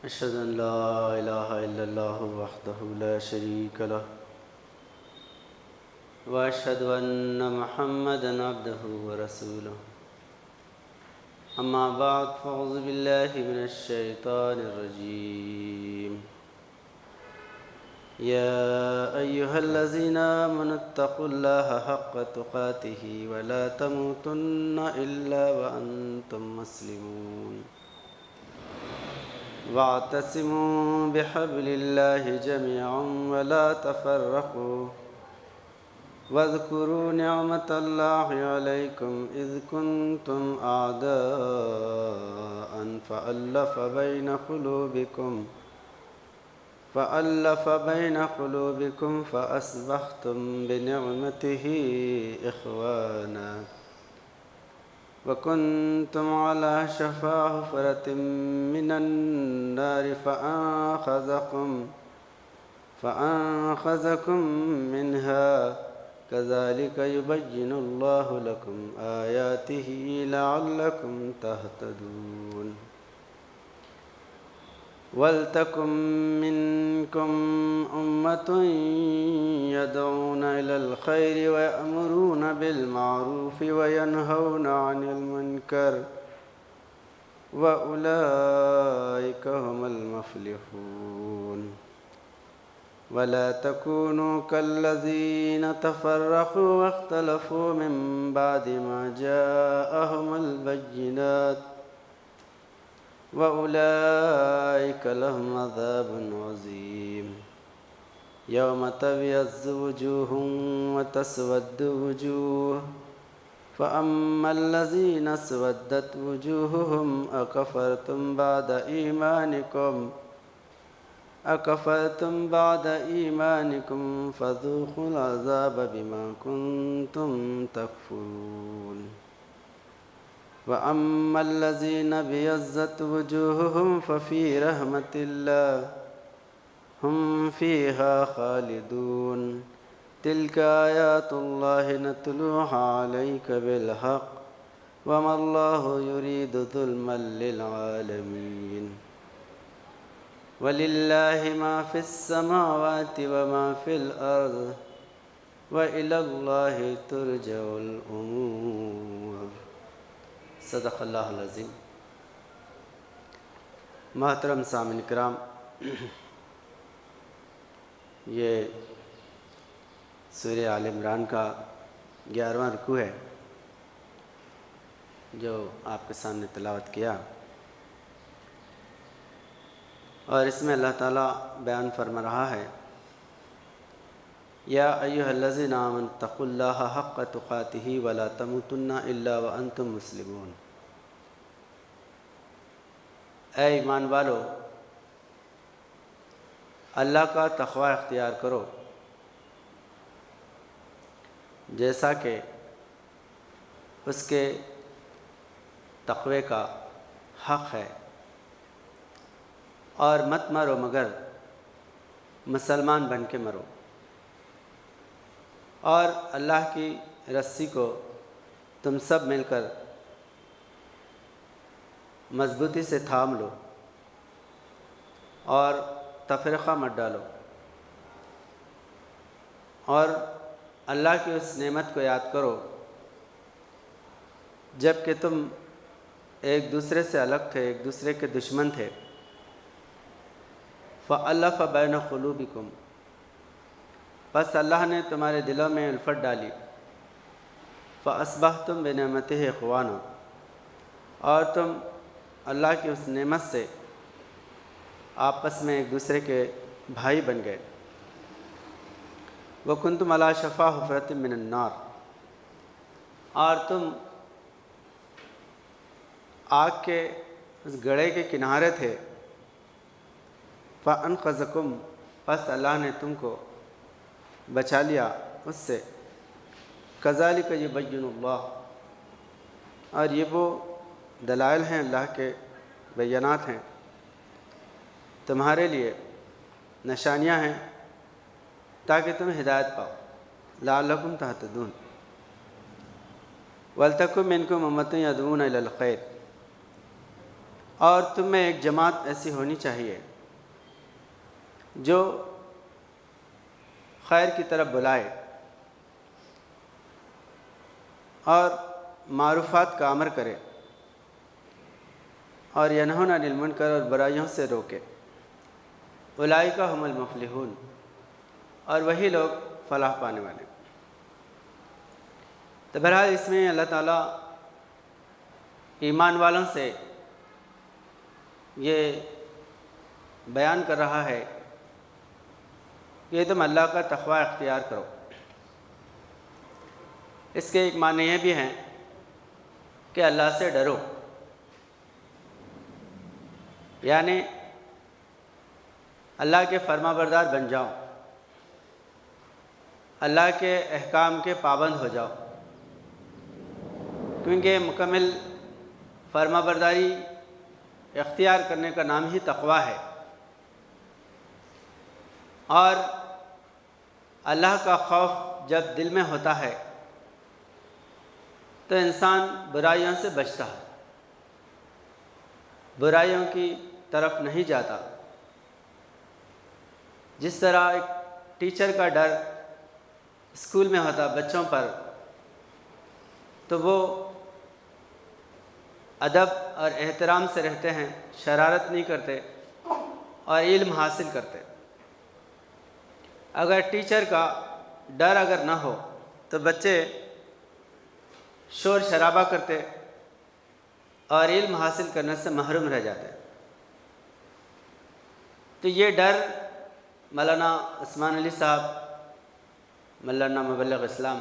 أشهد أن لا إله إلا الله وحده لا شريك له وأشهد أن محمدًا عبده ورسوله أما بعد فأعوذ بالله من الشيطان الرجيم يا أيها الذين آمنوا اتقوا الله حق تقاته ولا تموتن إلا وأنتم مسلمون واعتصموا بحبل الله جميعا ولا تفرقوا واذكروا نعمة الله عليكم إذ كنتم أعداء فألف بين قلوبكم فأصبحتم بنعمته إخوانا وكنتم على شفا حفرة من النار فأنقذكم منها كذلك يبين الله لكم آياته لعلكم تهتدون ولتكن منكم أمة يدعون إلى الخير ويأمرون بالمعروف وينهون عن المنكر وأولئك هم المفلحون ولا تكونوا كالذين تفرقوا واختلفوا من بعد ما جاءهم البينات وأولئك لهم عذاب عظيم يوم تبيض وجوه وتسود وجوه فأما الذين اسودت وجوههم أكفرتم بعد إيمانكم فذوقوا العذاب بما كنتم تكفرون وأما الذين ابيضت وجوههم ففي رحمة الله هم فيها خالدون تلك آيات الله نتلوها عليك بالحق وما الله يريد ظلما للعالمين ولله ما في السماوات وما في الأرض وإلى الله ترجع الأمور صدق اللہ العظیم۔ محترم سامعین کرام، یہ سورہ آل عمران کا 11واں رکوع ہے جو آپ کے سامنے تلاوت کیا، اور اس میں اللہ تعالیٰ بیان فرما رہا ہے یا ایھا الذین آمنوا اتقوا اللہ حق تقاتہ ولا تموتن الا وانتم مسلمون۔ اے ایمان والو، اللہ کا تقوی اختیار کرو جیسا کہ اس کے تقوی کا حق ہے، اور مت مرو مگر مسلمان بن کے مرو، اور اللہ کی رسی کو تم سب مل کر مضبوطی سے تھام لو اور تفرقہ مت ڈالو، اور اللہ کی اس نعمت کو یاد کرو جب کہ تم ایک دوسرے سے الگ تھے، ایک دوسرے کے دشمن تھے، فَأَلَّفَ بَيْنَ قُلُوبِكُمْ، بس اللہ نے تمہارے دلوں میں الفت ڈالی، فَأَصْبَحْتُمْ بِنِعْمَتِهِ إِخْوَانًا، اور تم اللہ کی اس نعمت سے آپس میں ایک دوسرے کے بھائی بن گئے۔ وَكُنْتُمْ عَلَى شَفَا حُفْرَةٍ مِّنَ النَّارِ، اور تم آگ کے اس گڑھے کے کنارے تھے، فَأَنْقَذَكُمْ، پس اللہ نے تم کو بچا لیا اس سے۔ كَذَلِكَ يُبَيِّنُ اللَّهُ، اور یہ وہ دلائل ہیں، اللہ کے بیانات ہیں، تمہارے لیے نشانیاں ہیں تاکہ تم ہدایت پاؤ، لعلکم تہتدون۔ وَلْتَكُن مِّنْكُمْ أُمَّةٌ يَدْعُونَ إِلَى الْخَيْرِ، اور تم میں ایک جماعت ایسی ہونی چاہیے جو خیر کی طرف بلائے اور معروفات کا امر کرے اور ینہون عن المنکر اور برائیوں سے روکے۔ اولئک ھم المفلحون، اور وہی لوگ فلاح پانے والے۔ تو بہرحال اس میں اللہ تعالیٰ ایمان والوں سے یہ بیان کر رہا ہے کہ تم اللہ کا تقوی اختیار کرو۔ اس کے ایک معنی یہ بھی ہیں کہ اللہ سے ڈرو، یعنی اللہ کے فرما بردار بن جاؤ، اللہ کے احکام کے پابند ہو جاؤ، کیونکہ مکمل فرما برداری اختیار کرنے کا نام ہی تقوی ہے۔ اور اللہ کا خوف جب دل میں ہوتا ہے تو انسان برائیوں سے بچتا ہے، برائیوں کی طرف نہیں جاتا۔ جس طرح ایک ٹیچر کا ڈر اسکول میں ہوتا بچوں پر، تو وہ ادب اور احترام سے رہتے ہیں، شرارت نہیں کرتے اور علم حاصل کرتے۔ اگر ٹیچر کا ڈر اگر نہ ہو تو بچے شور شرابہ کرتے اور علم حاصل کرنے سے محروم رہ جاتے۔ تو یہ ڈر مولانا عثمان علی صاحب، مولانا مبلغ اسلام،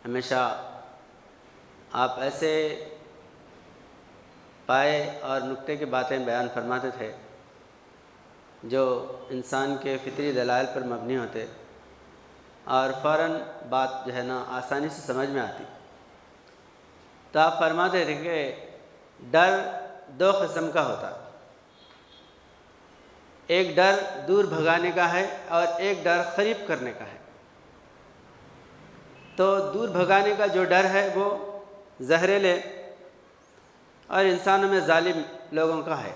ہمیشہ آپ ایسے پائے اور نکتے کی باتیں بیان فرماتے تھے جو انسان کے فطری دلائل پر مبنی ہوتے اور فوراً بات جو ہے نا آسانی سے سمجھ میں آتی۔ تو آپ فرماتے تھے کہ ڈر دو قسم کا ہوتا، ایک ڈر دور بھگانے کا ہے اور ایک ڈر قریب کرنے کا ہے۔ تو دور بھگانے کا جو ڈر ہے وہ زہریلے اور انسانوں میں ظالم لوگوں کا ہے۔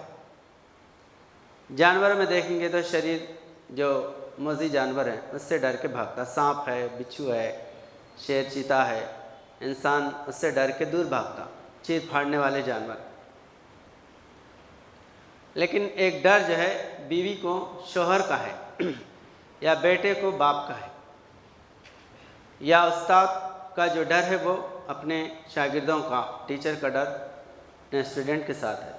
جانوروں میں دیکھیں گے تو شریر جو موذی جانور ہیں اس سے ڈر کے بھاگتا، سانپ ہے، بچھو ہے، شیر چیتا ہے، انسان اس سے ڈر کے دور بھاگتا، چیر پھاڑنے والے جانور۔ لیکن ایک ڈر جو ہے بیوی کو شوہر کا ہے، یا بیٹے کو باپ کا ہے، یا استاد کا جو ڈر ہے وہ اپنے شاگردوں کا، ٹیچر کا ڈر اپنے اسٹوڈنٹ کے ساتھ ہے۔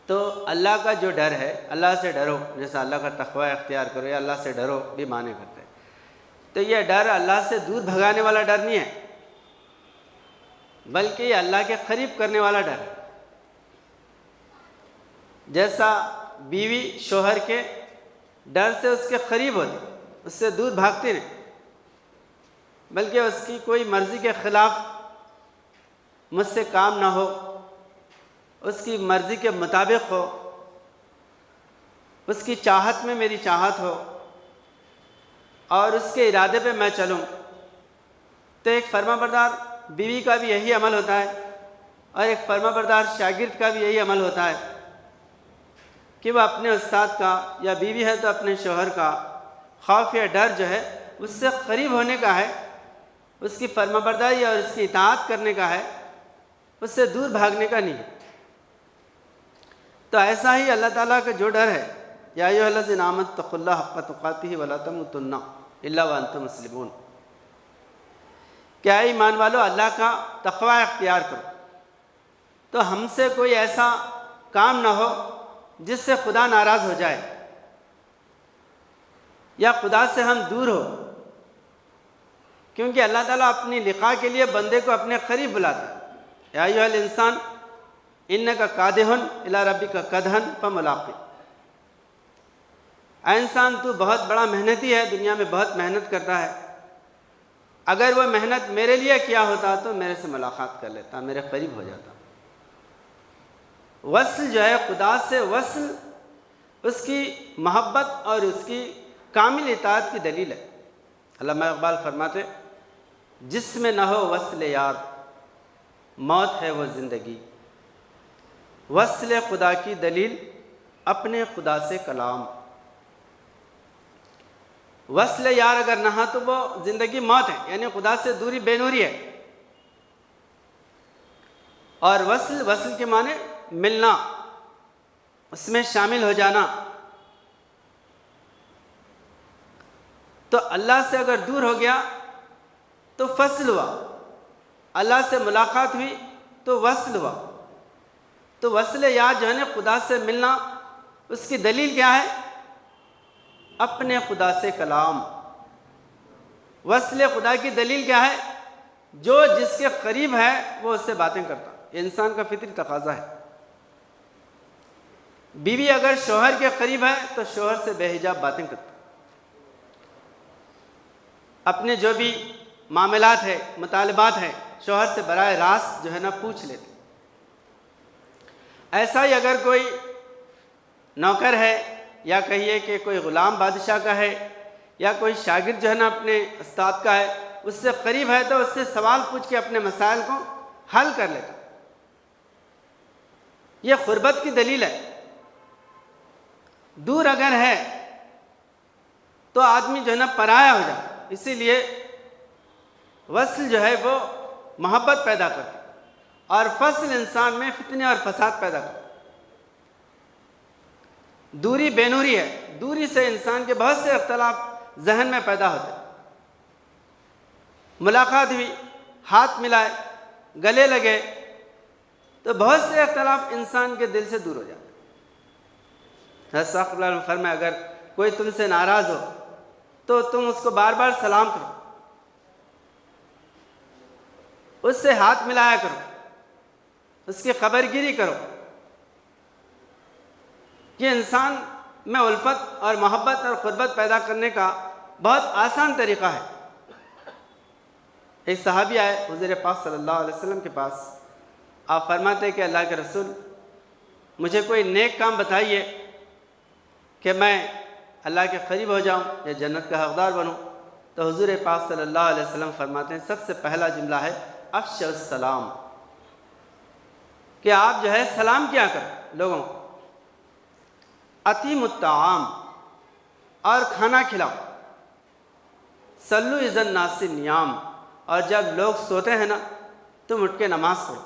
تو اللہ کا جو ڈر ہے، اللہ سے ڈرو، جیسا اللہ کا تقوی اختیار کرو یا اللہ سے ڈرو بھی معنی کرتے ہیں۔ تو یہ ڈر اللہ سے دور بھگانے والا ڈر نہیں ہے، بلکہ یہ اللہ کے قریب کرنے والا ڈر ہے۔ جیسا بیوی شوہر کے ڈر سے اس کے قریب ہوتی، اس سے دور بھاگتی نہیں، بلکہ اس کی کوئی مرضی کے خلاف مجھ سے کام نہ ہو، اس کی مرضی کے مطابق ہو، اس کی چاہت میں میری چاہت ہو اور اس کے ارادے پہ میں چلوں۔ تو ایک فرما بردار بیوی کا بھی یہی عمل ہوتا ہے اور ایک فرما بردار شاگرد کا بھی یہی عمل ہوتا ہے کہ وہ اپنے استاد کا، یا بیوی ہے تو اپنے شوہر کا خوف یا ڈر جو ہے اس سے قریب ہونے کا ہے، اس کی فرما برداری اور اس کی اطاعت کرنے کا ہے، اس سے دور بھاگنے کا نہیں ہے۔ تو ایسا ہی اللہ تعالیٰ کا جو ڈر ہے، یا ایھا الذین آمنوا اتقوا اللہ حق تقاتہ ولا تموتن الا وانتم مسلمون، کیا ایمان والو اللہ کا تقوی اختیار کرو۔ تو ہم سے کوئی ایسا کام نہ ہو جس سے خدا ناراض ہو جائے یا خدا سے ہم دور ہو، کیونکہ اللہ تعالیٰ اپنی لقاء کے لیے بندے کو اپنے قریب بلاتا ہے۔ یا ایھا الانسان انک کادح الی ربک کدحا فملاقی، اے انسان تو بہت بڑا محنتی ہے، دنیا میں بہت محنت کرتا ہے، اگر وہ محنت میرے لیے کیا ہوتا تو میرے سے ملاقات کر لیتا، میرے قریب ہو جاتا۔ وصل جو ہے خدا سے، وصل اس کی محبت اور اس کی کامل اطاعت کی دلیل ہے۔ علامہ اقبال فرماتے جس میں نہ ہو وصل یار، موت ہے وہ زندگی، وصل خدا کی دلیل اپنے خدا سے کلام. وصل یار اگر نہ ہو تو وہ زندگی موت ہے، یعنی خدا سے دوری بے نوری ہے. اور وصل کے معنی ملنا، اس میں شامل ہو جانا. تو اللہ سے اگر دور ہو گیا تو فصل ہوا، اللہ سے ملاقات ہوئی تو وصل ہوا. تو وصل یار جو ہے نا خدا سے ملنا، اس کی دلیل کیا ہے؟ اپنے خدا سے کلام. وصل خدا کی دلیل کیا ہے؟ جو جس کے قریب ہے وہ اس سے باتیں کرتا. یہ انسان کا فطری تقاضا ہے. بیوی اگر شوہر کے قریب ہے تو شوہر سے بے حجاب باتیں کرتا. اپنے جو بھی معاملات ہے، مطالبات ہے، شوہر سے براہ راست جو ہے نا پوچھ لیتے. ایسا ہی اگر کوئی نوکر ہے، یا کہیے کہ کوئی غلام بادشاہ کا ہے، یا کوئی شاگرد جو ہے نا اپنے استاد کا ہے، اس سے قریب ہے تو اس سے سوال پوچھ کے اپنے مسائل کو حل کر لیتا. یہ قربت کی دلیل ہے. دور اگر ہے تو آدمی جو ہے نا پرایا ہو جاتا. اسی لیے وصل جو ہے وہ محبت پیدا کرتا، اور فصل انسان میں فتنے اور فساد پیدا کرتا. دوری بے نوری ہے. دوری سے انسان کے بہت سے اختلاف ذہن میں پیدا ہوتے. ملاقات ہوئی، ہاتھ ملائے، گلے لگے تو بہت سے اختلاف انسان کے دل سے دور ہو جاتے. حضرت صاحب اللہ علیہ وسلم فرمایا، اگر کوئی تم سے ناراض ہو تو تم اس کو بار بار سلام کرو، اس سے ہاتھ ملایا کرو، اس کی خبر گیری کرو. یہ انسان میں الفت اور محبت اور قربت پیدا کرنے کا بہت آسان طریقہ ہے. ایک صحابی آئے حضور پاک صلی اللہ علیہ وسلم کے پاس. آپ فرماتے کہ اللہ کے رسول، مجھے کوئی نیک کام بتائیے کہ میں اللہ کے قریب ہو جاؤں یا جنت کا حقدار بنوں. تو حضور پاک صلی اللہ علیہ وسلم فرماتے ہیں سب سے پہلا جملہ ہے افشوا السلام، کہ آپ جو ہے سلام کیا کرو لوگوں کو. اطعموا الطعام، اور کھانا کھلاؤ. صلوا اذا الناس نیام، اور جب لوگ سوتے ہیں نا تم اٹھ کے نماز پڑھو.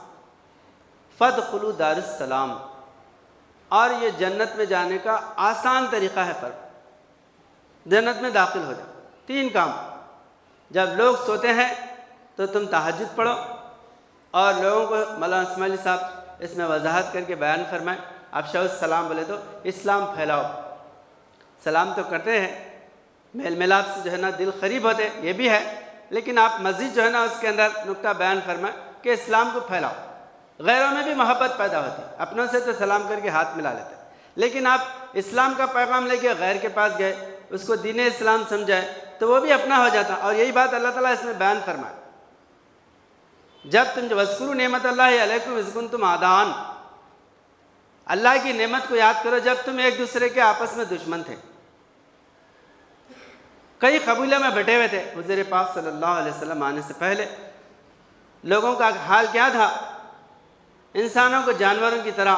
فادخلوا دار السلام، اور یہ جنت میں جانے کا آسان طریقہ ہے. جنت میں داخل ہو جاؤ. 3 کام. جب لوگ سوتے ہیں تو تم تہجد پڑھو، اور لوگوں کو مولانا اسماعیلی صاحب اس میں وضاحت کر کے بیان فرمائیں. افشوا السلام بولے تو اسلام پھیلاؤ. سلام تو کرتے ہیں، میل ملاپ سے جو ہے نا دل قریب ہوتے، یہ بھی ہے، لیکن آپ مزید جو ہے نا اس کے اندر نقطہ بیان فرمائیں کہ اسلام کو پھیلاؤ. غیروں میں بھی محبت پیدا ہوتی. اپنوں سے تو سلام کر کے ہاتھ ملا لیتے، لیکن آپ اسلام کا پیغام لے کے غیر کے پاس گئے، اس کو دین اسلام سمجھائے تو وہ بھی اپنا ہو جاتا. اور یہی بات اللہ تعالیٰ اس میں بیان فرمائے، جب تم جو وَاذْكُرُوا نِعْمَتَ اللَّهِ عَلَيْكُمْ إِذْ كُنْتُمْ أَعْدَاءً، اللہ کی نعمت کو یاد کرو جب تم ایک دوسرے کے آپس میں دشمن تھے. کئی قبیلوں میں بٹے ہوئے تھے. حضور پاک صلی اللہ علیہ وسلم آنے سے پہلے لوگوں کا حال کیا تھا؟ انسانوں کو جانوروں کی طرح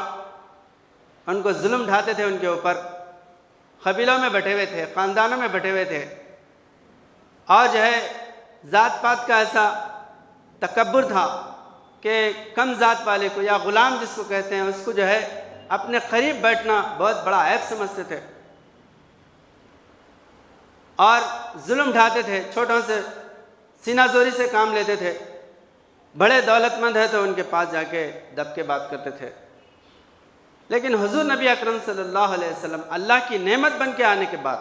ان کو ظلم ڈھاتے تھے. ان کے اوپر قبیلوں میں بٹے ہوئے تھے، خاندانوں میں بٹے ہوئے تھے، اور جو ہے ذات پات کا ایسا تکبر تھا کہ کم ذات والے کو یا غلام جس کو کہتے ہیں اس کو جو ہے اپنے قریب بیٹھنا بہت بڑا عیب سمجھتے تھے، اور ظلم ڈھاتے تھے. چھوٹوں سے سینہ زوری سے کام لیتے تھے. بڑے دولت مند ہے تو ان کے پاس جا کے دب کے بات کرتے تھے. لیکن حضور نبی اکرم صلی اللہ علیہ وسلم اللہ کی نعمت بن کے آنے کے بعد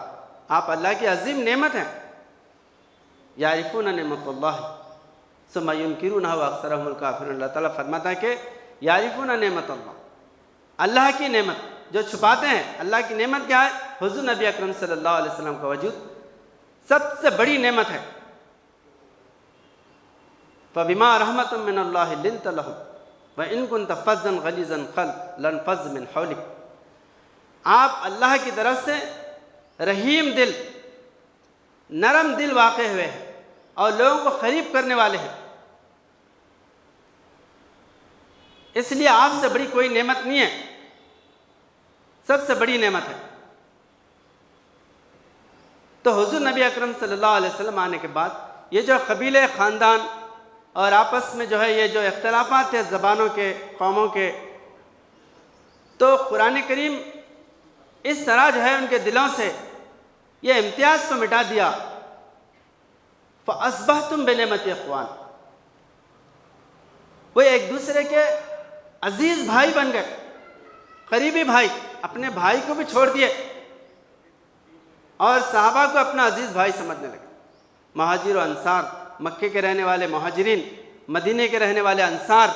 آپ اللہ کی عظیم نعمت ہیں. یعرفون نعمت اللہ ثم ینکرونہ واکثرهم الکافرون. اللہ تعالیٰ فرماتا ہے کہ یعرفون نعمت اللہ، اللہ کی نعمت جو چھپاتے ہیں. اللہ کی نعمت کیا ہے؟ حضور نبی اکرم صلی اللہ علیہ وسلم کا وجود سب سے بڑی نعمت ہے. فَبِمَا رَحْمَةٍ مِّنَ اللَّهِ لِنْتَ لَهُمْ وَإِن كُنْتَ فَظًّا غَلِيظَ الْقَلْبِ لَانفَضُّوا مِنْ حَوْلِكَ. آپ اللہ کی طرف سے رحیم دل، نرم دل واقع ہوئے ہیں اور لوگوں کو قریب کرنے والے ہیں. اس لیے آپ سے بڑی کوئی نعمت نہیں ہے، سب سے بڑی نعمت ہے۔ تو حضور نبی اکرم صلی اللہ علیہ وسلم آنے کے بعد یہ جو قبیلے، خاندان اور آپس میں جو ہے یہ جو اختلافات تھے زبانوں کے، قوموں کے، تو قرآن کریم اس طرح جو ہے ان کے دلوں سے یہ امتیاز کو مٹا دیا، فَأَصْبَحْتُمْ بِنِعْمَتِ إِخْوَانٍ، وہ ایک دوسرے کے عزیز بھائی بن گئے، قریبی بھائی، اپنے بھائی کو بھی چھوڑ دیے اور صحابہ کو اپنا عزیز بھائی سمجھنے لگے۔ مہاجر و انصار، مکے کے رہنے والے مہاجرین، مدینے کے رہنے والے انصار،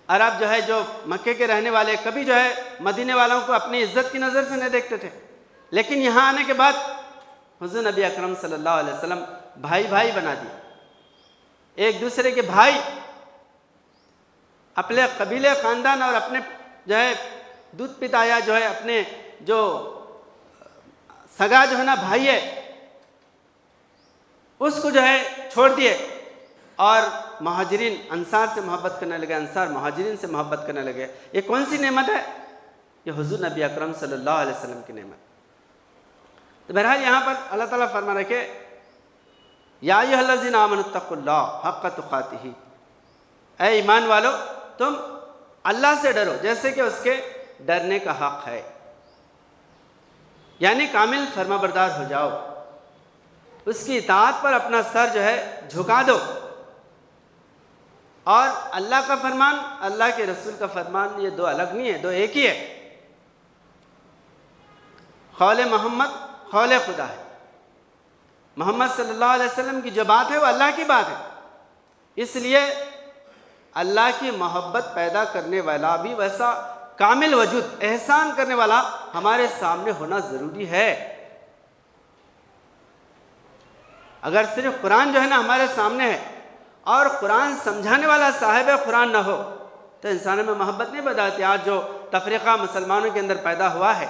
عرب جو ہے جو مکے کے رہنے والے کبھی جو ہے مدینے والوں کو اپنی عزت کی نظر سے نہیں دیکھتے تھے، لیکن یہاں آنے کے بعد حضور نبی اکرم صلی اللہ علیہ وسلم بھائی بھائی بنا دیے، ایک دوسرے کے بھائی، اپنے قبیلے، خاندان اور اپنے جو ہے دودھ پتایا جو ہے اپنے جو سگا جو ہے نا بھائی ہے اس کو جو ہے چھوڑ دیے اور مہاجرین انصار سے محبت کرنے لگے، انصار مہاجرین سے محبت کرنے لگے۔ یہ کون سی نعمت ہے؟ یہ حضور نبی اکرم صلی اللہ علیہ وسلم کی نعمت۔ تو بہرحال یہاں پر اللہ تعالیٰ فرما رہے کہ یا ایھا الذین آمنوا اتقوا اللہ حق تقاتہ، اے ایمان والو تم اللہ سے ڈرو جیسے کہ اس کے ڈرنے کا حق ہے، یعنی کامل فرما بردار ہو جاؤ، اس کی اطاعت پر اپنا سر جو ہے جھکا دو، اور اللہ کا فرمان، اللہ کے رسول کا فرمان یہ دو الگ نہیں ہے، دو ایک ہی ہے۔ قول محمد قول خدا ہے، محمد صلی اللہ علیہ وسلم کی جو بات ہے وہ اللہ کی بات ہے، اس لیے اللہ کی محبت پیدا کرنے والا بھی ویسا کامل وجود، احسان کرنے والا ہمارے سامنے ہونا ضروری ہے۔ اگر صرف قرآن جو ہے نا ہمارے سامنے ہے اور قرآن سمجھانے والا صاحب قرآن نہ ہو تو انسانوں میں محبت نہیں پیدا ہوتی۔ آج جو تفریقہ مسلمانوں کے اندر پیدا ہوا ہے،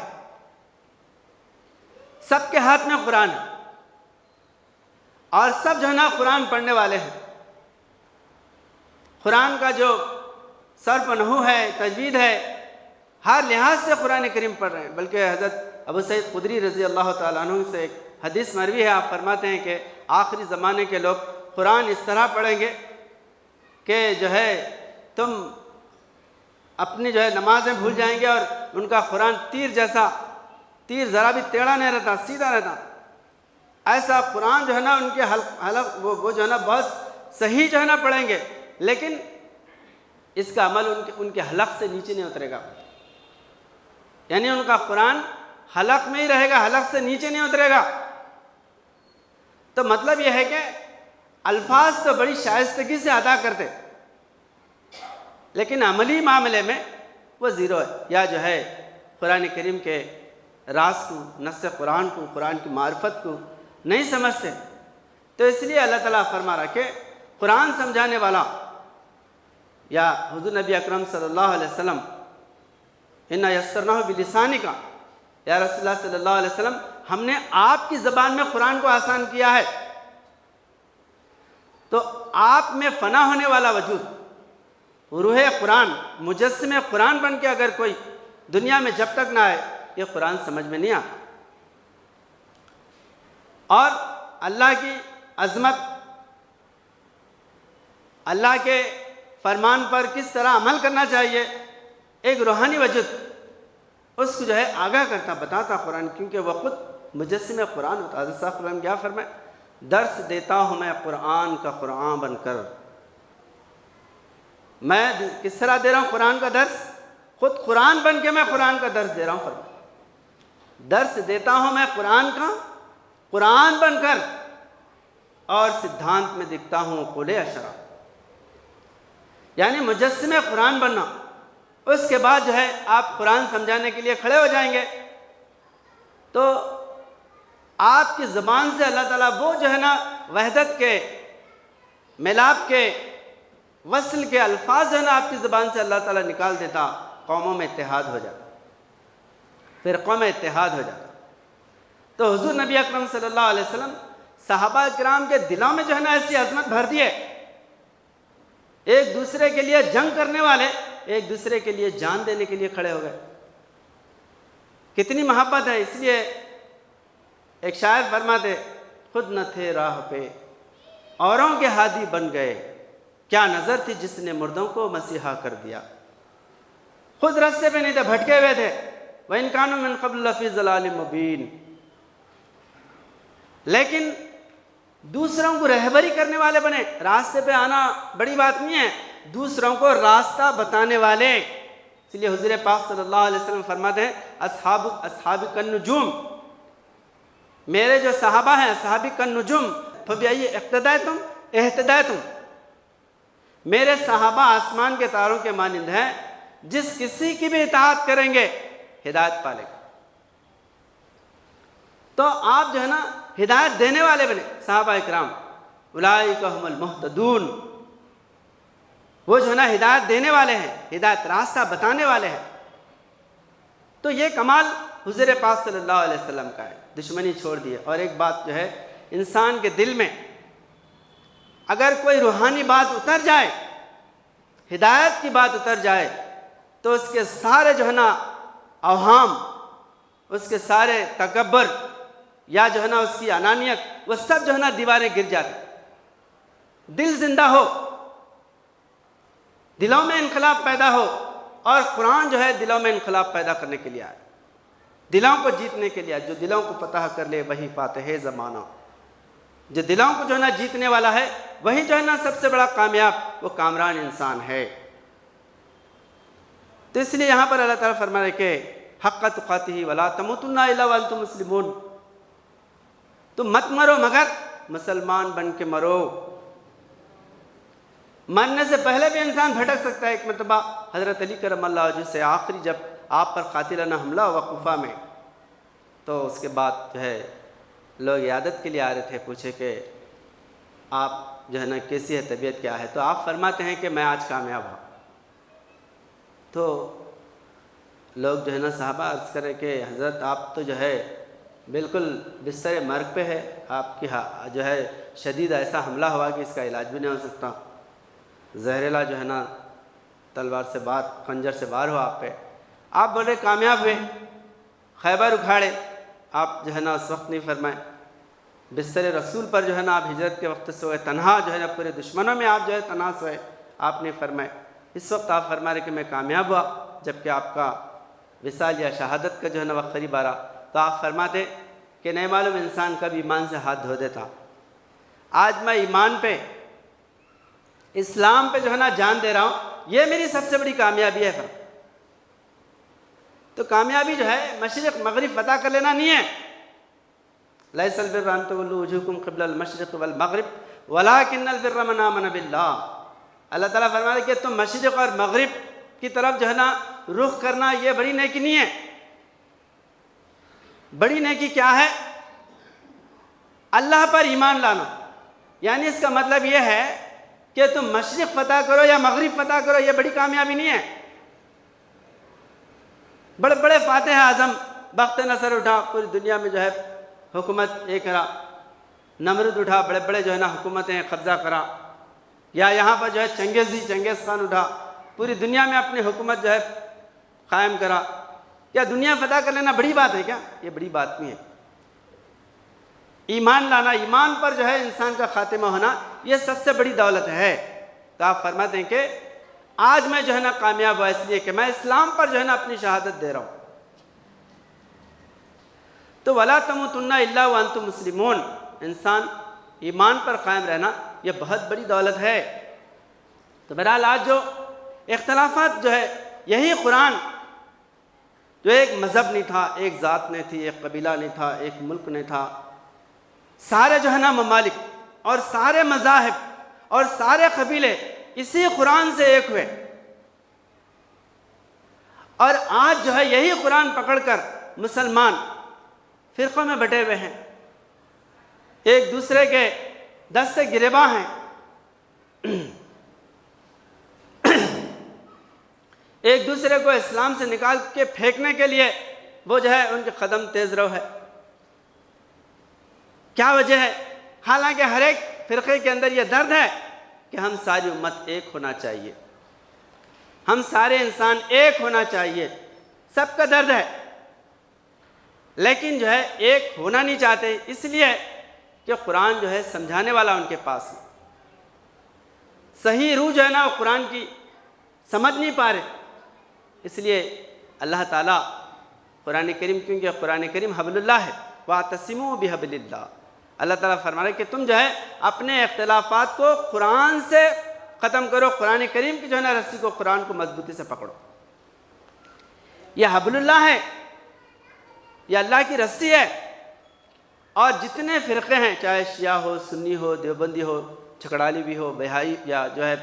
سب کے ہاتھ میں قرآن ہے اور سب جو ہے نا قرآن پڑھنے والے ہیں، قرآن کا جو صرف و نحو ہے، تجوید ہے، ہر لحاظ سے قرآن کریم پڑھ رہے ہیں۔ بلکہ حضرت ابو سعید خدری رضی اللہ تعالیٰ عنہ سے ایک حدیث مروی ہے، آپ فرماتے ہیں کہ آخری زمانے کے لوگ قرآن اس طرح پڑھیں گے کہ جو ہے تم اپنی جو ہے نمازیں بھول جائیں گے، اور ان کا قرآن تیر جیسا، تیر ذرا بھی ٹیڑھا نہیں رہتا، سیدھا رہتا، ایسا قرآن جو ہے نا ان کے حلق وہ جو ہے نا بہت صحیح جو ہے نا پڑھیں گے، لیکن اس کا عمل ان کے حلق سے نیچے نہیں اترے گا، یعنی ان کا قرآن حلق میں ہی رہے گا، حلق سے نیچے نہیں اترے گا۔ تو مطلب یہ ہے کہ الفاظ تو بڑی شائستگی سے ادا کرتے، لیکن عملی معاملے میں وہ زیرو ہے، یا جو ہے قرآن کریم کے راز کو، نص قرآن کو، قرآن کی معرفت کو نہیں سمجھتے۔ تو اس لیے اللہ تعالیٰ فرما رہا کہ قرآن سمجھانے والا یا حضور نبی اکرم صلی اللہ علیہ وسلم، اِنَّا يَسَّرْنَاهُ بِلِسَانِكَ، یا رسول اللہ صلی اللہ علیہ وسلم ہم نے آپ کی زبان میں قرآن کو آسان کیا ہے۔ تو آپ میں فنا ہونے والا وجود، روح قرآن، مجسم قرآن بن کے اگر کوئی دنیا میں جب تک نہ آئے یہ قرآن سمجھ میں نہیں آتا۔ اور اللہ کی عظمت، اللہ کے فرمان پر کس طرح عمل کرنا چاہیے، ایک روحانی وجود اس کو جو ہے آگاہ کرتا، بتاتا قرآن، کیونکہ وہ خود مجسم قرآن ہوتا ہے۔ حضرت صاحب قرآن کیا فرمائے، درس دیتا ہوں میں قرآن کا قرآن بن کر، میں کس طرح دے رہا ہوں قرآن کا درس، خود قرآن بن کے میں قرآن کا درس دے رہا ہوں۔ درس دیتا ہوں میں قرآن کا قرآن بن کر، اور سدھانت میں دکھتا ہوں قول اشرا، یعنی مجسم قرآن بننا۔ اس کے بعد جو ہے آپ قرآن سمجھانے کے لیے کھڑے ہو جائیں گے تو آپ کی زبان سے اللہ تعالیٰ وہ جو ہے نا وحدت کے، ملاپ کے، وصل کے الفاظ جو ہے نا آپ کی زبان سے اللہ تعالیٰ نکال دیتا، قوموں میں اتحاد ہو جاتا، فرقوں میں اتحاد ہو جاتا۔ تو حضور نبی اکرم صلی اللہ علیہ وسلم صحابہ کرام کے دلوں میں جو ہے نا ایسی عظمت بھر دی ہے ایک دوسرے کے لیے جنگ کرنے والے ایک دوسرے کے لیے جان دینے کے لیے کھڑے ہو گئے. کتنی محبت ہے. اس لیے ایک شاعر فرماتے خود نہ تھے راہ پہ اوروں کے ہادی بن گئے، کیا نظر تھی جس نے مردوں کو مسیحا کر دیا. خود راستے پہ نہیں تھے، بھٹکے ہوئے تھے. وَإِن كَانُوا مِن قَبْلُ لَفِي ضَلَالٍ مُبِينٍ. لیکن دوسروں کو رہبری کرنے والے بنے. راستے پہ آنا بڑی بات نہیں ہے، دوسروں کو راستہ بتانے والے. اس لیے حضور پاک صلی اللہ علیہ وسلم فرماتے ہیں اصحابی کالنجوم، میرے جو صحابہ ہیں اصحابی کالنجوم فبأي اقتدیتم اہتدیتم. میرے صحابہ آسمان کے تاروں کے مانند ہیں، جس کسی کی بھی اطاعت کریں گے ہدایت پالے گا. تو آپ جو ہے نا ہدایت دینے والے بنے. صحابہ اکرام اولئک هم المہتدون، وہ جو ہے نا ہدایت دینے والے ہیں، ہدایت راستہ بتانے والے ہیں. تو یہ کمال حضور پاک صلی اللہ علیہ وسلم کا ہے. دشمنی چھوڑ دی. اور ایک بات جو ہے، انسان کے دل میں اگر کوئی روحانی بات اتر جائے، ہدایت کی بات اتر جائے، تو اس کے سارے جو ہے نا اوہام، اس کے سارے تکبر یا جو ہے نا اس کی انانیت، وہ سب جو ہے نا دیواریں گر جاتی. دل زندہ ہو، دلوں میں انقلاب پیدا ہو. اور قرآن جو ہے دلوں میں انقلاب پیدا کرنے کے لیے آئے، دلوں کو جیتنے کے لیے. جو دلوں کو فتح کر لے وہی فاتح زمانہ. جو دلوں کو جو ہے نا جیتنے والا ہے وہی جو ہے نا سب سے بڑا کامیاب، وہ کامران انسان ہے. تو اس لیے یہاں پر اللہ تعالیٰ فرما رہے کہ حق تقاتہ ولا تموتن الا وانتم مسلمون. تم مت مرو مگر مسلمان بن کے مرو. مرنے سے پہلے بھی انسان بھٹک سکتا ہے. ایک مرتبہ حضرت علی کرم اللہ وجہ سے آخری جب آپ پر قاتلانہ حملہ ہوا کوفہ میں، تو اس کے بعد جو ہے لوگ عیادت کے لیے آ رہے تھے، پوچھے کہ آپ جو ہے نا کیسی ہے، طبیعت کیا ہے؟ تو آپ فرماتے ہیں کہ میں آج کامیاب ہوں. تو لوگ جو ہے نا صحابہ عرض کرے کہ حضرت آپ تو جو ہے بالکل بستر مرگ پہ ہے، آپ کی جو ہے شدید ایسا حملہ ہوا کہ اس کا علاج بھی نہیں ہو سکتا. زہریلا جو ہے نا تلوار سے بار، خنجر سے وار ہوا آپ پہ. آپ بڑے کامیاب ہوئے، خیبر اکھاڑے. آپ جو ہے نا اس وقت نہیں فرمائے. بستر رسول پر جو ہے نا آپ ہجرت کے وقت سوئے، تنہا جو ہے نا پورے دشمنوں میں آپ جو ہے تنہا سوئے، آپ نے فرمائے. اس وقت آپ فرما رہے کہ میں کامیاب ہوا، جبکہ آپ کا وصال یا شہادت کا جو ہے نا وقت قریب آ رہا. تو آپ فرماتے کہ نہیں معلوم انسان کب ایمان سے ہاتھ دھو دیتا. آج میں ایمان پہ، اسلام پہ جو ہے نا جان دے رہا ہوں، یہ میری سب سے بڑی کامیابی ہے. تو کامیابی جو ہے مشرق مغرب فتح کر لینا نہیں ہے. لیس البر ان تولوا وجوہکم قبل المشرق والمغرب ولکن البر من آمن باللہ. اللہ تعالیٰ فرما رہے کہ تم مشرق اور مغرب کی طرف جو ہے نا رخ کرنا یہ بڑی نیکی نہیں ہے. بڑی نیکی کیا ہے؟ اللہ پر ایمان لانا. یعنی اس کا مطلب یہ ہے کہ تم مشرق فتح کرو یا مغرب فتح کرو، یہ بڑی کامیابی نہیں ہے. بڑے بڑے فاتح اعظم بخت نصر اٹھا، پوری دنیا میں جو ہے حکومت ایک کرا. نمرود اٹھا، بڑے بڑے جو ہے نا حکومتیں قبضہ کرا. یا یہاں پر جو ہے چنگیز خان اٹھا، پوری دنیا میں اپنی حکومت جو ہے قائم کرا. کیا دنیا فتح کر لینا بڑی بات ہے کیا؟ یہ بڑی بات نہیں ہے. ایمان لانا، ایمان پر جو ہے انسان کا خاتمہ ہونا، یہ سب سے بڑی دولت ہے. تو آپ فرماتے ہیں کہ آج میں جو ہے نا کامیاب ہوا اس لیے کہ میں اسلام پر جو ہے نا اپنی شہادت دے رہا ہوں. تو وَلَا تَمُوتُنَّ إِلَّا وَأَنْتُمْ مُسْلِمُونَ. انسان ایمان پر قائم رہنا یہ بہت بڑی دولت ہے. تو بہرحال آج جو اختلافات جو ہے، یہی قرآن جو ایک مذہب نہیں تھا، ایک ذات نہیں تھی، ایک قبیلہ نہیں تھا، ایک ملک نہیں تھا، سارے جو ہے نا ممالک اور سارے مذاہب اور سارے قبیلے اسی قرآن سے ایک ہوئے. اور آج جو ہے یہی قرآن پکڑ کر مسلمان فرقوں میں بٹے ہوئے ہیں، ایک دوسرے کے دستے گریباں ہیں. ایک دوسرے کو اسلام سے نکال کے پھینکنے کے لیے وہ جو ہے ان کے قدم تیز رو ہے. کیا وجہ ہے؟ حالانکہ ہر ایک فرقے کے اندر یہ درد ہے کہ ہم ساری امت ایک ہونا چاہیے، ہم سارے انسان ایک ہونا چاہیے، سب کا درد ہے، لیکن جو ہے ایک ہونا نہیں چاہتے، اس لیے کہ قرآن جو ہے سمجھانے والا ان کے پاس ہے، صحیح روح جو ہے نا وہ قرآن کی سمجھ نہیں پا رہے، اس لیے اللہ تعالیٰ قرآن کریم، کیونکہ قرآن کریم حبل اللہ ہے، وَاعْتَصِمُوا بِحَبْلِ اللَّهِ، اللہ تعالیٰ فرما رہے کہ تم جو ہے اپنے اختلافات کو قرآن سے ختم کرو، قرآن کریم کی جو ہے نا رسی کو، قرآن کو مضبوطی سے پکڑو، یہ حبل اللہ ہے، یہ اللہ کی رسی ہے، اور جتنے فرقے ہیں، چاہے شیعہ ہو، سنی ہو، دیوبندی ہو، چھکڑالی بھی ہو، بہائی یا جو ہے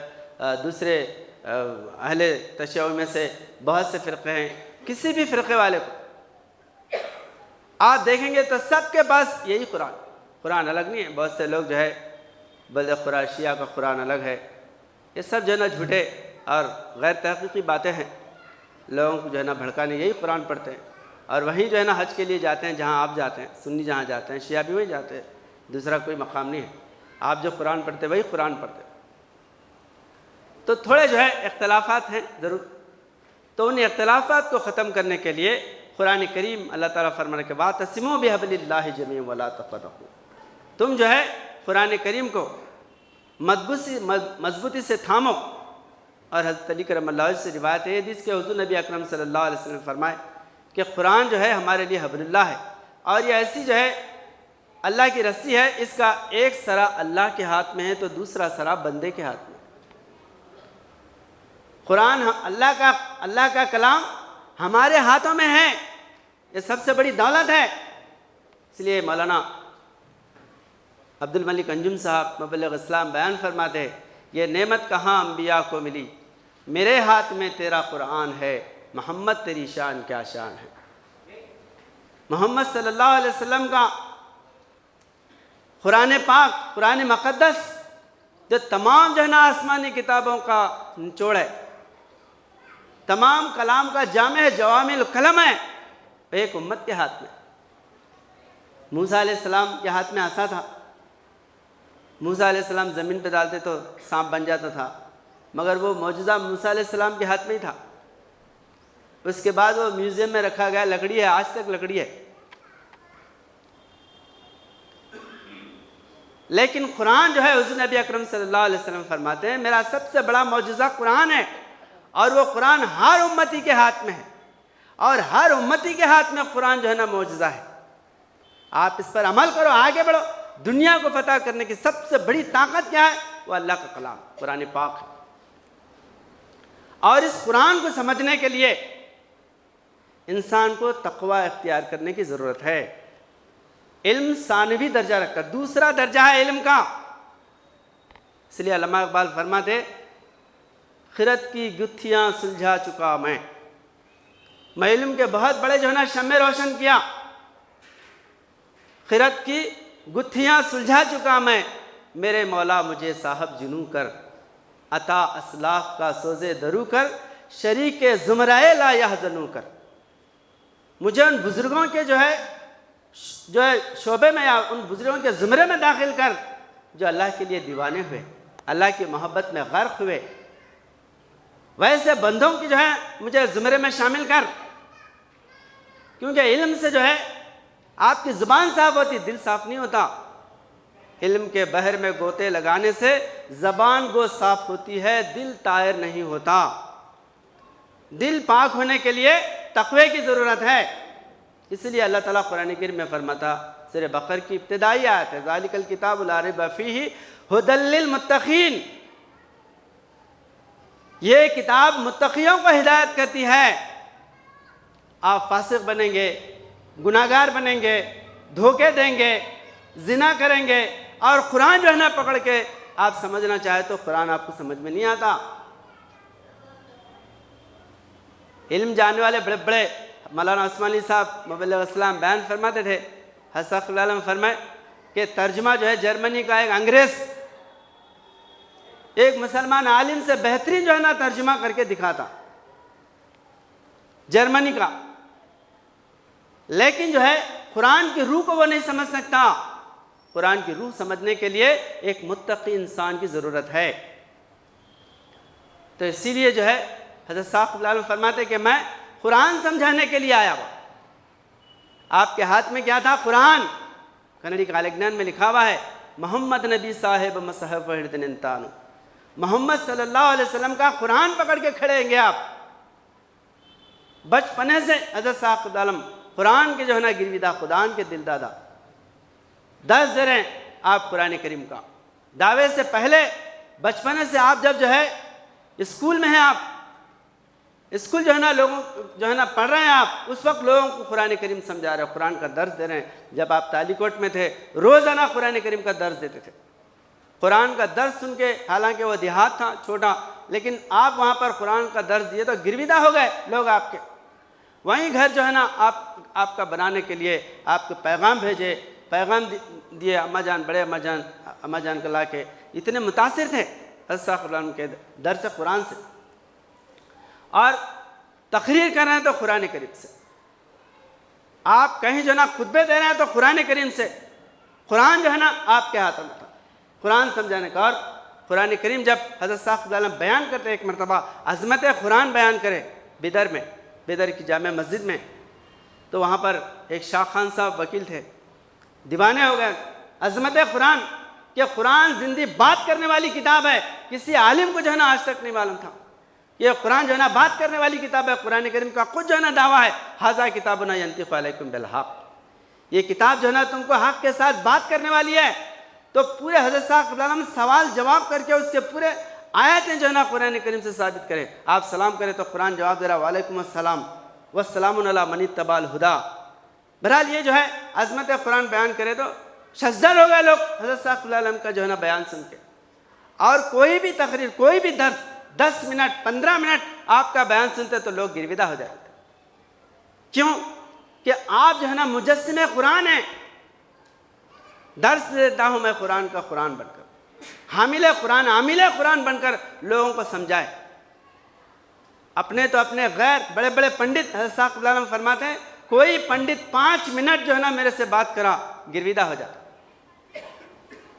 دوسرے اہل تشیع میں سے بہت سے فرقے ہیں، کسی بھی فرقے والے کو آپ دیکھیں گے تو سب کے پاس یہی قرآن الگ نہیں ہے۔ بہت سے لوگ جو ہے بلد قرآن، شیعہ کا قرآن الگ ہے، یہ سب جو ہے نا جھوٹے اور غیر تحقیقی باتیں ہیں، لوگوں کو جو ہے نا بھڑکانے، یہی قرآن پڑھتے ہیں، اور وہیں جو ہے نا حج کے لیے جاتے ہیں جہاں آپ جاتے ہیں، سنی جہاں جاتے ہیں، شیعہ بھی وہیں جاتے ہیں، دوسرا کوئی مقام نہیں ہے، آپ جو قرآن پڑھتے وہی قرآن پڑھتے۔ تو تھوڑے جو ہے اختلافات ہیں ضرور، تو ان اختلافات کو ختم کرنے کے لیے قرآن کریم اللہ تعالیٰ فرمانے کے بعد وَاعْتَصِمُوا بِحَبْلِ اللَّهِ جَمِيعًا وَلَا تَفَرَّقُوا، تم جو ہے قرآن کریم کو مضبوطی سے تھامو، اور حضرت علی کرم اللہ وجہ سے روایت ہے حدیث کہ حضور نبی اکرم صلی اللہ علیہ وسلم فرمائے کہ قرآن جو ہے ہمارے لیے حبل اللہ ہے، اور یہ ایسی جو ہے اللہ کی رسی ہے، اس کا ایک سرا اللہ کے ہاتھ میں ہے تو دوسرا سرا بندے کے ہاتھ میں۔ قرآن اللہ کا کلام ہمارے ہاتھوں میں ہے، یہ سب سے بڑی دولت ہے۔ اس لیے مولانا عبد الملک انجم صاحب مبلغ اسلام بیان فرماتے ہیں، یہ نعمت کہاں انبیاء کو ملی، میرے ہاتھ میں تیرا قرآن ہے، محمد تیری شان کیا شان ہے۔ محمد صلی اللہ علیہ وسلم کا قرآن پاک، قرآن مقدس، جو تمام جو ہے نا آسمانی کتابوں کا نچوڑ ہے، تمام کلام کا جامع ہے، جوامع الکلم ہے، ایک امت کے ہاتھ میں۔ موسیٰ علیہ السلام کے ہاتھ میں عصا تھا، موسیٰ علیہ السلام زمین پہ ڈالتے تو سانپ بن جاتا تھا، مگر وہ معجزہ موسیٰ علیہ السلام کے ہاتھ میں ہی تھا۔ اس کے بعد وہ میوزیم میں رکھا گیا، لکڑی ہے، آج تک لکڑی ہے۔ لیکن قرآن جو ہے حضور نبی اکرم صلی اللہ علیہ وسلم فرماتے ہیں میرا سب سے بڑا معجزہ قرآن ہے، اور وہ قرآن ہر امتی کے ہاتھ میں ہے، اور ہر امتی کے ہاتھ میں قرآن جو ہے نا معجزہ ہے۔ آپ اس پر عمل کرو، آگے بڑھو۔ دنیا کو فتح کرنے کی سب سے بڑی طاقت کیا ہے؟ وہ اللہ کا کلام، قرآن پاک ہے۔ اور اس قرآن کو سمجھنے کے لیے انسان کو تقوی اختیار کرنے کی ضرورت ہے۔ علم ثانوی درجہ رکھتا، دوسرا درجہ ہے علم کا۔ اس لیے علامہ اقبال فرماتے خرد کی گتھیاں سلجھا چکا میں علم کے بہت بڑے جو ہے نا شمع روشن کیا، خرد کی گتھیاں سلجھا چکا میں، میرے مولا مجھے صاحب جنوں کر، عطا اسلاف کا سوزے درو کر، شریک زمرائے لا یحزنوں کر۔ مجھے ان بزرگوں کے جو ہے شعبے میں، یا ان بزرگوں کے زمرے میں داخل کر جو اللہ کے لیے دیوانے ہوئے، اللہ کی محبت میں غرق ہوئے، ویسے بندوں کی جو ہے مجھے زمرے میں شامل کر۔ کیونکہ علم سے جو ہے آپ کی زبان صاف ہوتی، دل صاف نہیں ہوتا۔ علم کے بحر میں گوتے لگانے سے زبان گو صاف ہوتی ہے، دل طاہر نہیں ہوتا۔ دل پاک ہونے کے لیے تقوی کی ضرورت ہے۔ اس لیے اللہ تعالیٰ قرآن کریم میں فرماتا، سورہ بقرہ کی ابتدائی آیت ہے، ذالک الکتاب لا ریب فیہ ھدی للمتقین، یہ کتاب متقیوں کو ہدایت کرتی ہے۔ آپ فاسق بنیں گے، گناہگار بنیں گے، دھوکے دیں گے، زنا کریں گے، اور قرآن جو ہے نا پکڑ کے آپ سمجھنا چاہے تو قرآن آپ کو سمجھ میں نہیں آتا۔ علم جاننے والے بڑے بڑے مولانا عثمانی صاحب مبلغ اسلام بیان فرماتے تھے، حسق العالم فرمائے کہ ترجمہ جو ہے جرمنی کا ایک انگریز ایک مسلمان عالم سے بہترین جو ہے نا ترجمہ کر کے دکھاتا، جرمنی کا، لیکن جو ہے قرآن کی روح کو وہ نہیں سمجھ سکتا۔ قرآن کی روح سمجھنے کے لیے ایک متقی انسان کی ضرورت ہے۔ تو اسی لیے جو ہے حضرت صاحب اللہ علیہ فرماتے کہ میں قرآن سمجھانے کے لیے آیا ہوا. آپ کے ہاتھ میں کیا تھا؟ قرآن. کنڑی کالجنان میں لکھا ہوا ہے محمد نبی صاحب مصحف انتانو. محمد صلی اللہ علیہ وسلم کا قرآن پکڑ کے کھڑے ہیں گے آپ. بچپنے سے حضرت صاحب عالم قرآن کے جو ہے نا گرویدہ، قرآن کے دل دادا. 10 دن ہیں آپ قرآن کریم کا. دعوے سے پہلے بچپنے سے آپ جب جو ہے اسکول میں ہیں، آپ اسکول جو ہے نا لوگوں جو ہے نا پڑھ رہے ہیں، آپ اس وقت لوگوں کو قرآن کریم سمجھا رہے ہیں، قرآن کا درس دے رہے ہیں. جب آپ تالی کوٹ میں تھے روزانہ قرآن کریم کا درس دیتے تھے. قرآن کا درس سن کے، حالانکہ وہ دیہات تھا چھوٹا، لیکن آپ وہاں پر قرآن کا درس دیے تو گرویدہ ہو گئے لوگ آپ کے. وہیں گھر جو ہے نا آپ کا بنانے کے لیے آپ کو پیغام بھیجے، پیغام دیے اماں جان، بڑے اماں جان، اماں جان کو لا کے اتنے متاثر تھے حضرت صاحب اللہ کے درس قرآن سے. اور تقریر کر رہے ہیں تو قرآن کریم سے. آپ کہیں جو ہے نا خطبے دے رہے ہیں تو قرآن کریم سے. قرآن جو ہے نا آپ کے ہاتھ میں تھا قرآن سمجھانے کا. اور قرآن کریم جب حضرت صاحب اللہ بیان کرتے، ایک مرتبہ عظمت قرآن بیان کرے بیدر کی جامع مسجد میں، تو وہاں پر ایک شاہ خان صاحب وکیل تھے، دیوانے ہو گئے. عظمت قرآن کہ قرآن زندہ بات کرنے والی کتاب ہے. کسی عالم کو جو ہے نا آج تک نہیں معلوم تھا یہ قرآن جو ہے نا بات کرنے والی کتاب ہے. قرآن کریم کا خود جو ہے نا دعویٰ ہے ھذا کتابنا ینطق علیکم بالحق. یہ کتاب جو ہے نا تم کو حق کے ساتھ بات کرنے والی ہے. تو پورے حضرت صاحب علیہ سوال جواب کر کے اس کے پورے آیتیں جو ہے نا قرآن کریم سے ثابت کرے. آپ سلام کریں تو قرآن جواب دے رہا وعلیکم السلام والسلام علی من اتبع الہدی. بہرحال یہ جو ہے عظمت قرآن بیان کرے تو شجر ہو گئے لوگ حضرت صاحب اللہ علیہ کا جو ہے نا بیان سن کے. اور کوئی بھی تقریر، کوئی بھی درس 10 منٹ 15 منٹ آپ کا بیان سنتے تو لوگ گرویدہ ہو جاتے. کیوں کہ آپ جو ہے نا مجسم قرآن ہیں. درس دیتا ہوں میں قرآن کا، قرآن بن کر حامل قرآن، عامل قرآن بن کر لوگوں کو سمجھائے. اپنے تو اپنے غیر بڑے بڑے پنڈت حضرت صاحب اللہ علیہ فرماتے ہیں کوئی پنڈت 5 منٹ جو ہے نا میرے سے بات کرا گرویدہ ہو جاتا.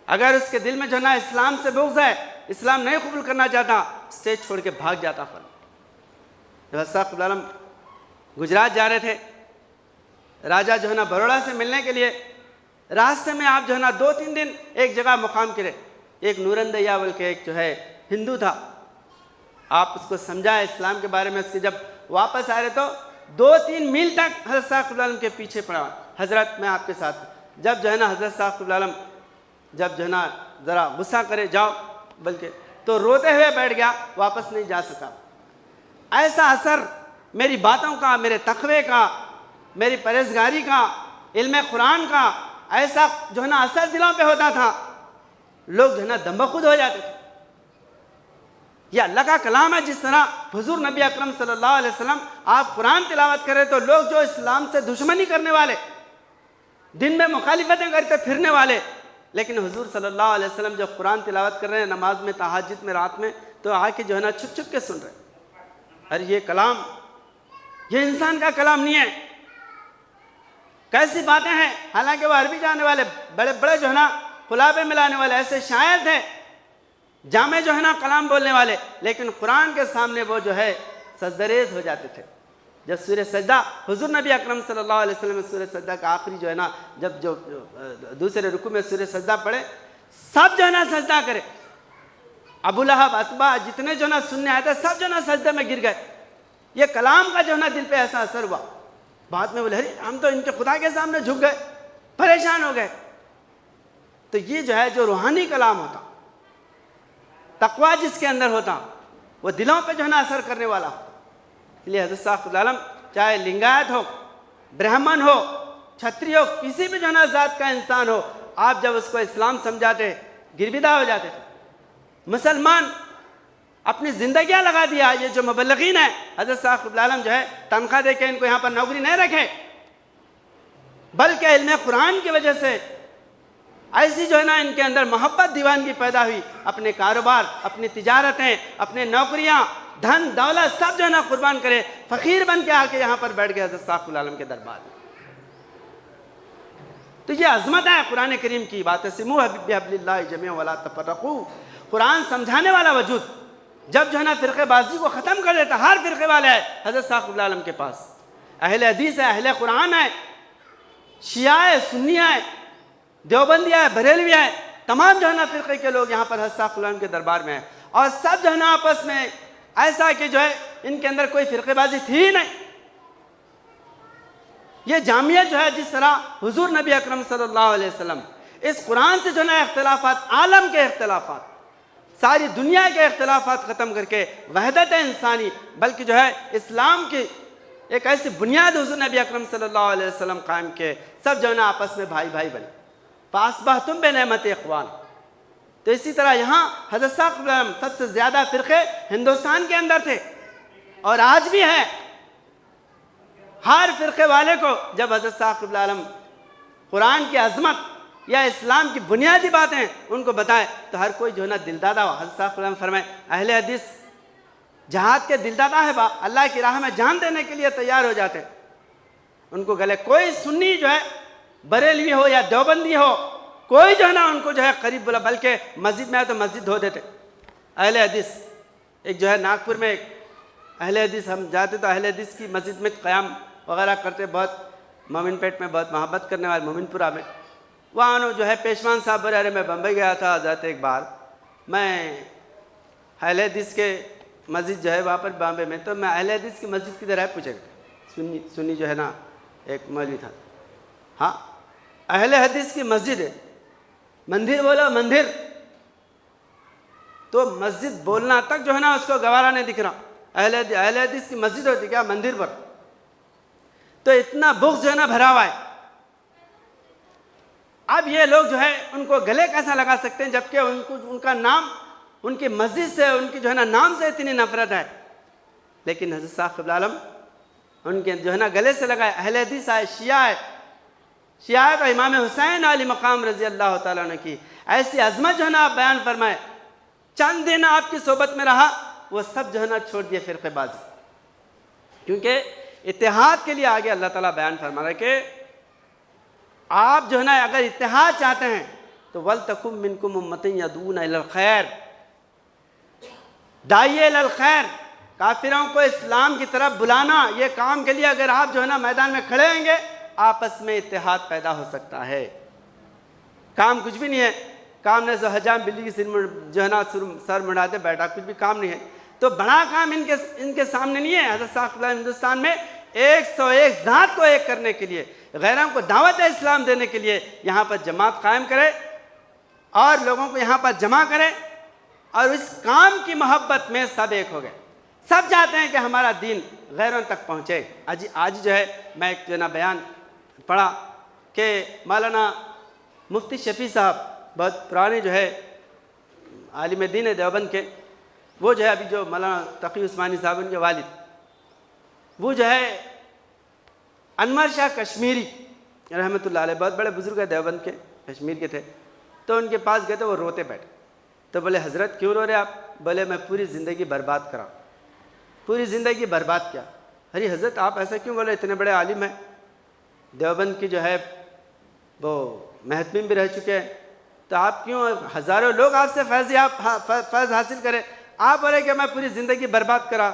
اگر اس کے دل میں جو ہے نا اسلام سے بغض ہے، اسلام نہیں قبول کرنا چاہتا، اسٹیج چھوڑ کے بھاگ جاتا. حضرت صاحب اللہ علیہ گجرات جا رہے تھے، راجہ جو ہے نا بروڑا سے ملنے کے لیے. راستے میں آپ جو ہے نا 2-3 دن ایک جگہ مقام کرے. ایک نورندیا بول کے ایک جو ہے ہندو تھا، آپ اس کو سمجھائے اسلام کے بارے میں. اس کے جب واپس آ رہے تو 2-3 میل تک حضرت صاحب اللہ علیہ کے پیچھے پڑا، حضرت میں آپ کے ساتھ. جب جو ہے نا حضرت صاحب اللہ علیہ جب جو ہے نا ذرا غصہ کرے جاؤ بلکہ تو روتے ہوئے بیٹھ گیا، واپس نہیں جا سکا. ایسا اثر میری باتوں کا، میرے تقوی کا، میری پرہیزگاری کا، علم قرآن کا ایسا جو ہے نا اثر دلوں پہ ہوتا تھا، لوگ جو ہے نا دم بخود ہو جاتے تھے. یہ اللہ کا کلام ہے. جس طرح حضور نبی اکرم صلی اللہ علیہ وسلم آپ قرآن تلاوت کرے تو لوگ جو اسلام سے دشمنی کرنے والے، دن میں مخالفتیں کرتے پھرنے والے، لیکن حضور صلی اللہ علیہ وسلم جب قرآن تلاوت کر رہے ہیں نماز میں، تہجد میں، رات میں، تو آ کے جو ہے نا چھپ چھپ کے سن رہے ہیں. ارے یہ کلام، یہ انسان کا کلام نہیں ہے. کیسی باتیں ہیں. حالانکہ وہ عربی جانے والے بڑے بڑے جو ہے نا خلابے ملانے والے ایسے شاعر تھے، جامع جو ہے نا کلام بولنے والے، لیکن قرآن کے سامنے وہ جو ہے سجدریز ہو جاتے تھے. جب سورہ سجدہ حضور نبی اکرم صلی اللہ علیہ وسلم سورہ سجدہ کا آخری جو ہے نا جب جو دوسرے رکوع میں سورہ سجدہ پڑھے، سب جو ہے نا سجدہ کرے. ابو لہب، اتبا، جتنے جو ہے نا سننے آئے تھے سب جو ہے نا سجدے میں گر گئے. یہ کلام کا جو ہے نا دل پہ ایسا اثر ہوا. بعد میں بولے ہم تو ان کے خدا کے سامنے جھک گئے، پریشان ہو گئے. تو یہ جو ہے جو روحانی کلام ہوتا، تقویٰ جس کے اندر ہوتا، وہ دلوں پہ جو ہے نا اثر کرنے والا ہوتا. اس لیے حضرت صاحب عالم چاہے لنگایت ہو، برہمن ہو، چھتری ہو، کسی بھی جو ہے نا ذات کا انسان ہو، آپ جب اس کو اسلام سمجھاتے گرویدہ ہو جاتے تھے. مسلمان اپنی زندگیاں لگا دیا. یہ جو مبلغین ہیں حضرت صاحب عالم جو ہے تنخواہ دے کے ان کو یہاں پر نوکری نہیں رکھے، بلکہ علم قرآن کی وجہ سے ایسی جو ہے نا ان کے اندر محبت دیوانگی پیدا ہوئی. اپنے کاروبار، اپنی تجارتیں، اپنے نوکریاں، دھن دولت سب جو ہے نا قربان کرے، فقیر بن کے آ کے یہاں پر بیٹھ گئے حضرت صاحب العالم کے دربار میں. تو یہ عظمت ہے قرآن کریم کی. واعتصموا بحبل اللہ جميعا ولا تفرقوا. قرآن سمجھانے والا وجود جب جو ہے نا فرقے بازی کو ختم کر دیتا، ہر فرقے والے ہے حضرت ثاقب العالم کے پاس، اہل حدیث ہے، اہل قرآن ہے، شیعہ ہے، سنی ہے، دیوبندی ہے، بریلوی ہے، تمام جو ہے نا فرقے کے لوگ یہاں پر حضرت ثاقب العالم کے دربار میں ہیں، اور سب جو ہے نا آپس میں ایسا کہ جو ہے ان کے اندر کوئی فرقے بازی تھی ہی نہیں۔ یہ جامعیت جو ہے، جس طرح حضور نبی اکرم صلی اللہ علیہ وسلم اس قرآن سے جو ہے نا اختلافات، عالم کے اختلافات، ساری دنیا کے اختلافات ختم کر کے وحدت انسانی، بلکہ جو ہے اسلام کی ایک ایسی بنیاد حضور نبی اکرم صلی اللہ علیہ وسلم قائم کے، سب جو ہے نا آپس میں بھائی بھائی بنے، فَأَصْبَحْتُمْ بِنِعْمَتِ اخوان۔ تو اسی طرح یہاں حضرت ثاقب العالم سب سے زیادہ فرقے ہندوستان کے اندر تھے، اور آج بھی ہیں۔ ہر فرقے والے کو جب حضرت ثاقب العالم قرآن کی عظمت یا اسلام کی بنیادی باتیں ان کو بتائے تو ہر کوئی جو ہے نا دل دادا ہو۔ حضرت ثاقب العالم فرمائے اہل حدیث جہاد کے دل دادا ہے، اللہ کی راہ میں جان دینے کے لیے تیار ہو جاتے، ان کو گلے کوئی سنی جو ہے بریلوی ہو یا دیوبندی ہو، کوئی جو ہے نا ان کو جو ہے قریب بلا، بلکہ مسجد میں آئے تو مسجد دھو دیتے۔ اہل حدیث ایک جو ہے ناگپور میں ایک اہل حدیث، ہم جاتے تو اہل حدیث کی مسجد میں قیام وغیرہ کرتے، بہت مومن پیٹ میں بہت محبت کرنے والے، مومن پورہ میں، وہاں جو ہے پیشوان صاحب بولے ارے میں بمبئی گیا تھا حضرت ایک بار، میں اہل حدیث کے مسجد جو ہے وہاں پر بامبے میں، تو میں اہل حدیث کی مسجد کدھر ہے پوچھے گا، سنی جو ہے نا ایک مولوی تھا، ہاں اہل حدیث کی مسجد ہے، مندر بولو مندر، تو مسجد بولنا تک جو ہے نا اس کو گوارا نہیں دکھ رہا، اہل حدیث کی مسجد ہوتی کیا مندر پر، تو اتنا بغض جو ہے نا بھرا ہوا ہے۔ اب یہ لوگ جو ہے ان کو گلے کیسا لگا سکتے ہیں جبکہ ان کا نام، ان کی مسجد سے، ان کی جو ہے نا نام سے اتنی نفرت ہے، لیکن حضرت ثاقب العالم ان کے جو ہے نا گلے سے لگائے۔ اہل حدیث آئے، شیعہ ہے، شیعہ تو امام حسین علی مقام رضی اللہ تعالیٰ عنہ کی ایسی عظمت جو ہے نا آپ بیان فرمائے، چند دن آپ کی صحبت میں رہا، وہ سب جو ہے نا چھوڑ دیے فرقے بازی، کیونکہ اتحاد کے لیے آگے اللہ تعالیٰ بیان فرما رہا ہے کہ آپ جو ہے نا اگر اتحاد چاہتے ہیں تو وَلْتَكُمْ مِنْكُمْ أُمَّةٌ يَدْعُونَ إِلَى الْخَيْرِ، داعیہ الی الخیر، کافروں کو اسلام کی طرف بلانا، یہ کام کے لیے اگر آپ جو ہے نا میدان میں کھڑے ہیں گے، آپس میں اتحاد پیدا ہو سکتا ہے۔ کام کچھ بھی نہیں ہے، کام نے حجام بلی کی جو ہے نا سر مڑاتے بیٹھا، کچھ بھی کام نہیں ہے، تو بڑا کام ان کے سامنے نہیں ہے۔ حضرت ثاقب العالم ہندوستان میں 101 ذات کو ایک کرنے کے لیے، غیروں کو دعوت اسلام دینے کے لیے یہاں پر جماعت قائم کرے اور لوگوں کو یہاں پر جمع کرے، اور اس کام کی محبت میں سب ایک ہو گئے، سب چاہتے ہیں کہ ہمارا دین غیروں تک پہنچے۔ آج جو ہے میں ایک جو ہے نا بیان پڑھا کہ مولانا مفتی شفیع صاحب، بہت پرانے جو ہے عالم دین ہے دیوبند کے، وہ جو ہے ابھی جو مولانا تقی عثمانی صاحب ان کے والد، وہ جو ہے انور شاہ کشمیری رحمۃ اللہ علیہ، بہت بڑے بزرگ ہیں دیوبند کے، کشمیر کے تھے، تو ان کے پاس گئے تو وہ روتے بیٹھے، تو بولے حضرت کیوں رو رہے آپ؟ بولے میں پوری زندگی برباد کرا، پوری زندگی برباد کیا۔ ارے حضرت آپ ایسا کیوں بولے؟ اتنے بڑے عالم ہیں، دیوبند کی جو ہے وہ محتمین بھی رہ چکے ہیں، تو آپ کیوں، ہزاروں لوگ آپ سے فیض حاصل کرے، آپ بولے کہ میں پوری زندگی برباد کرا؟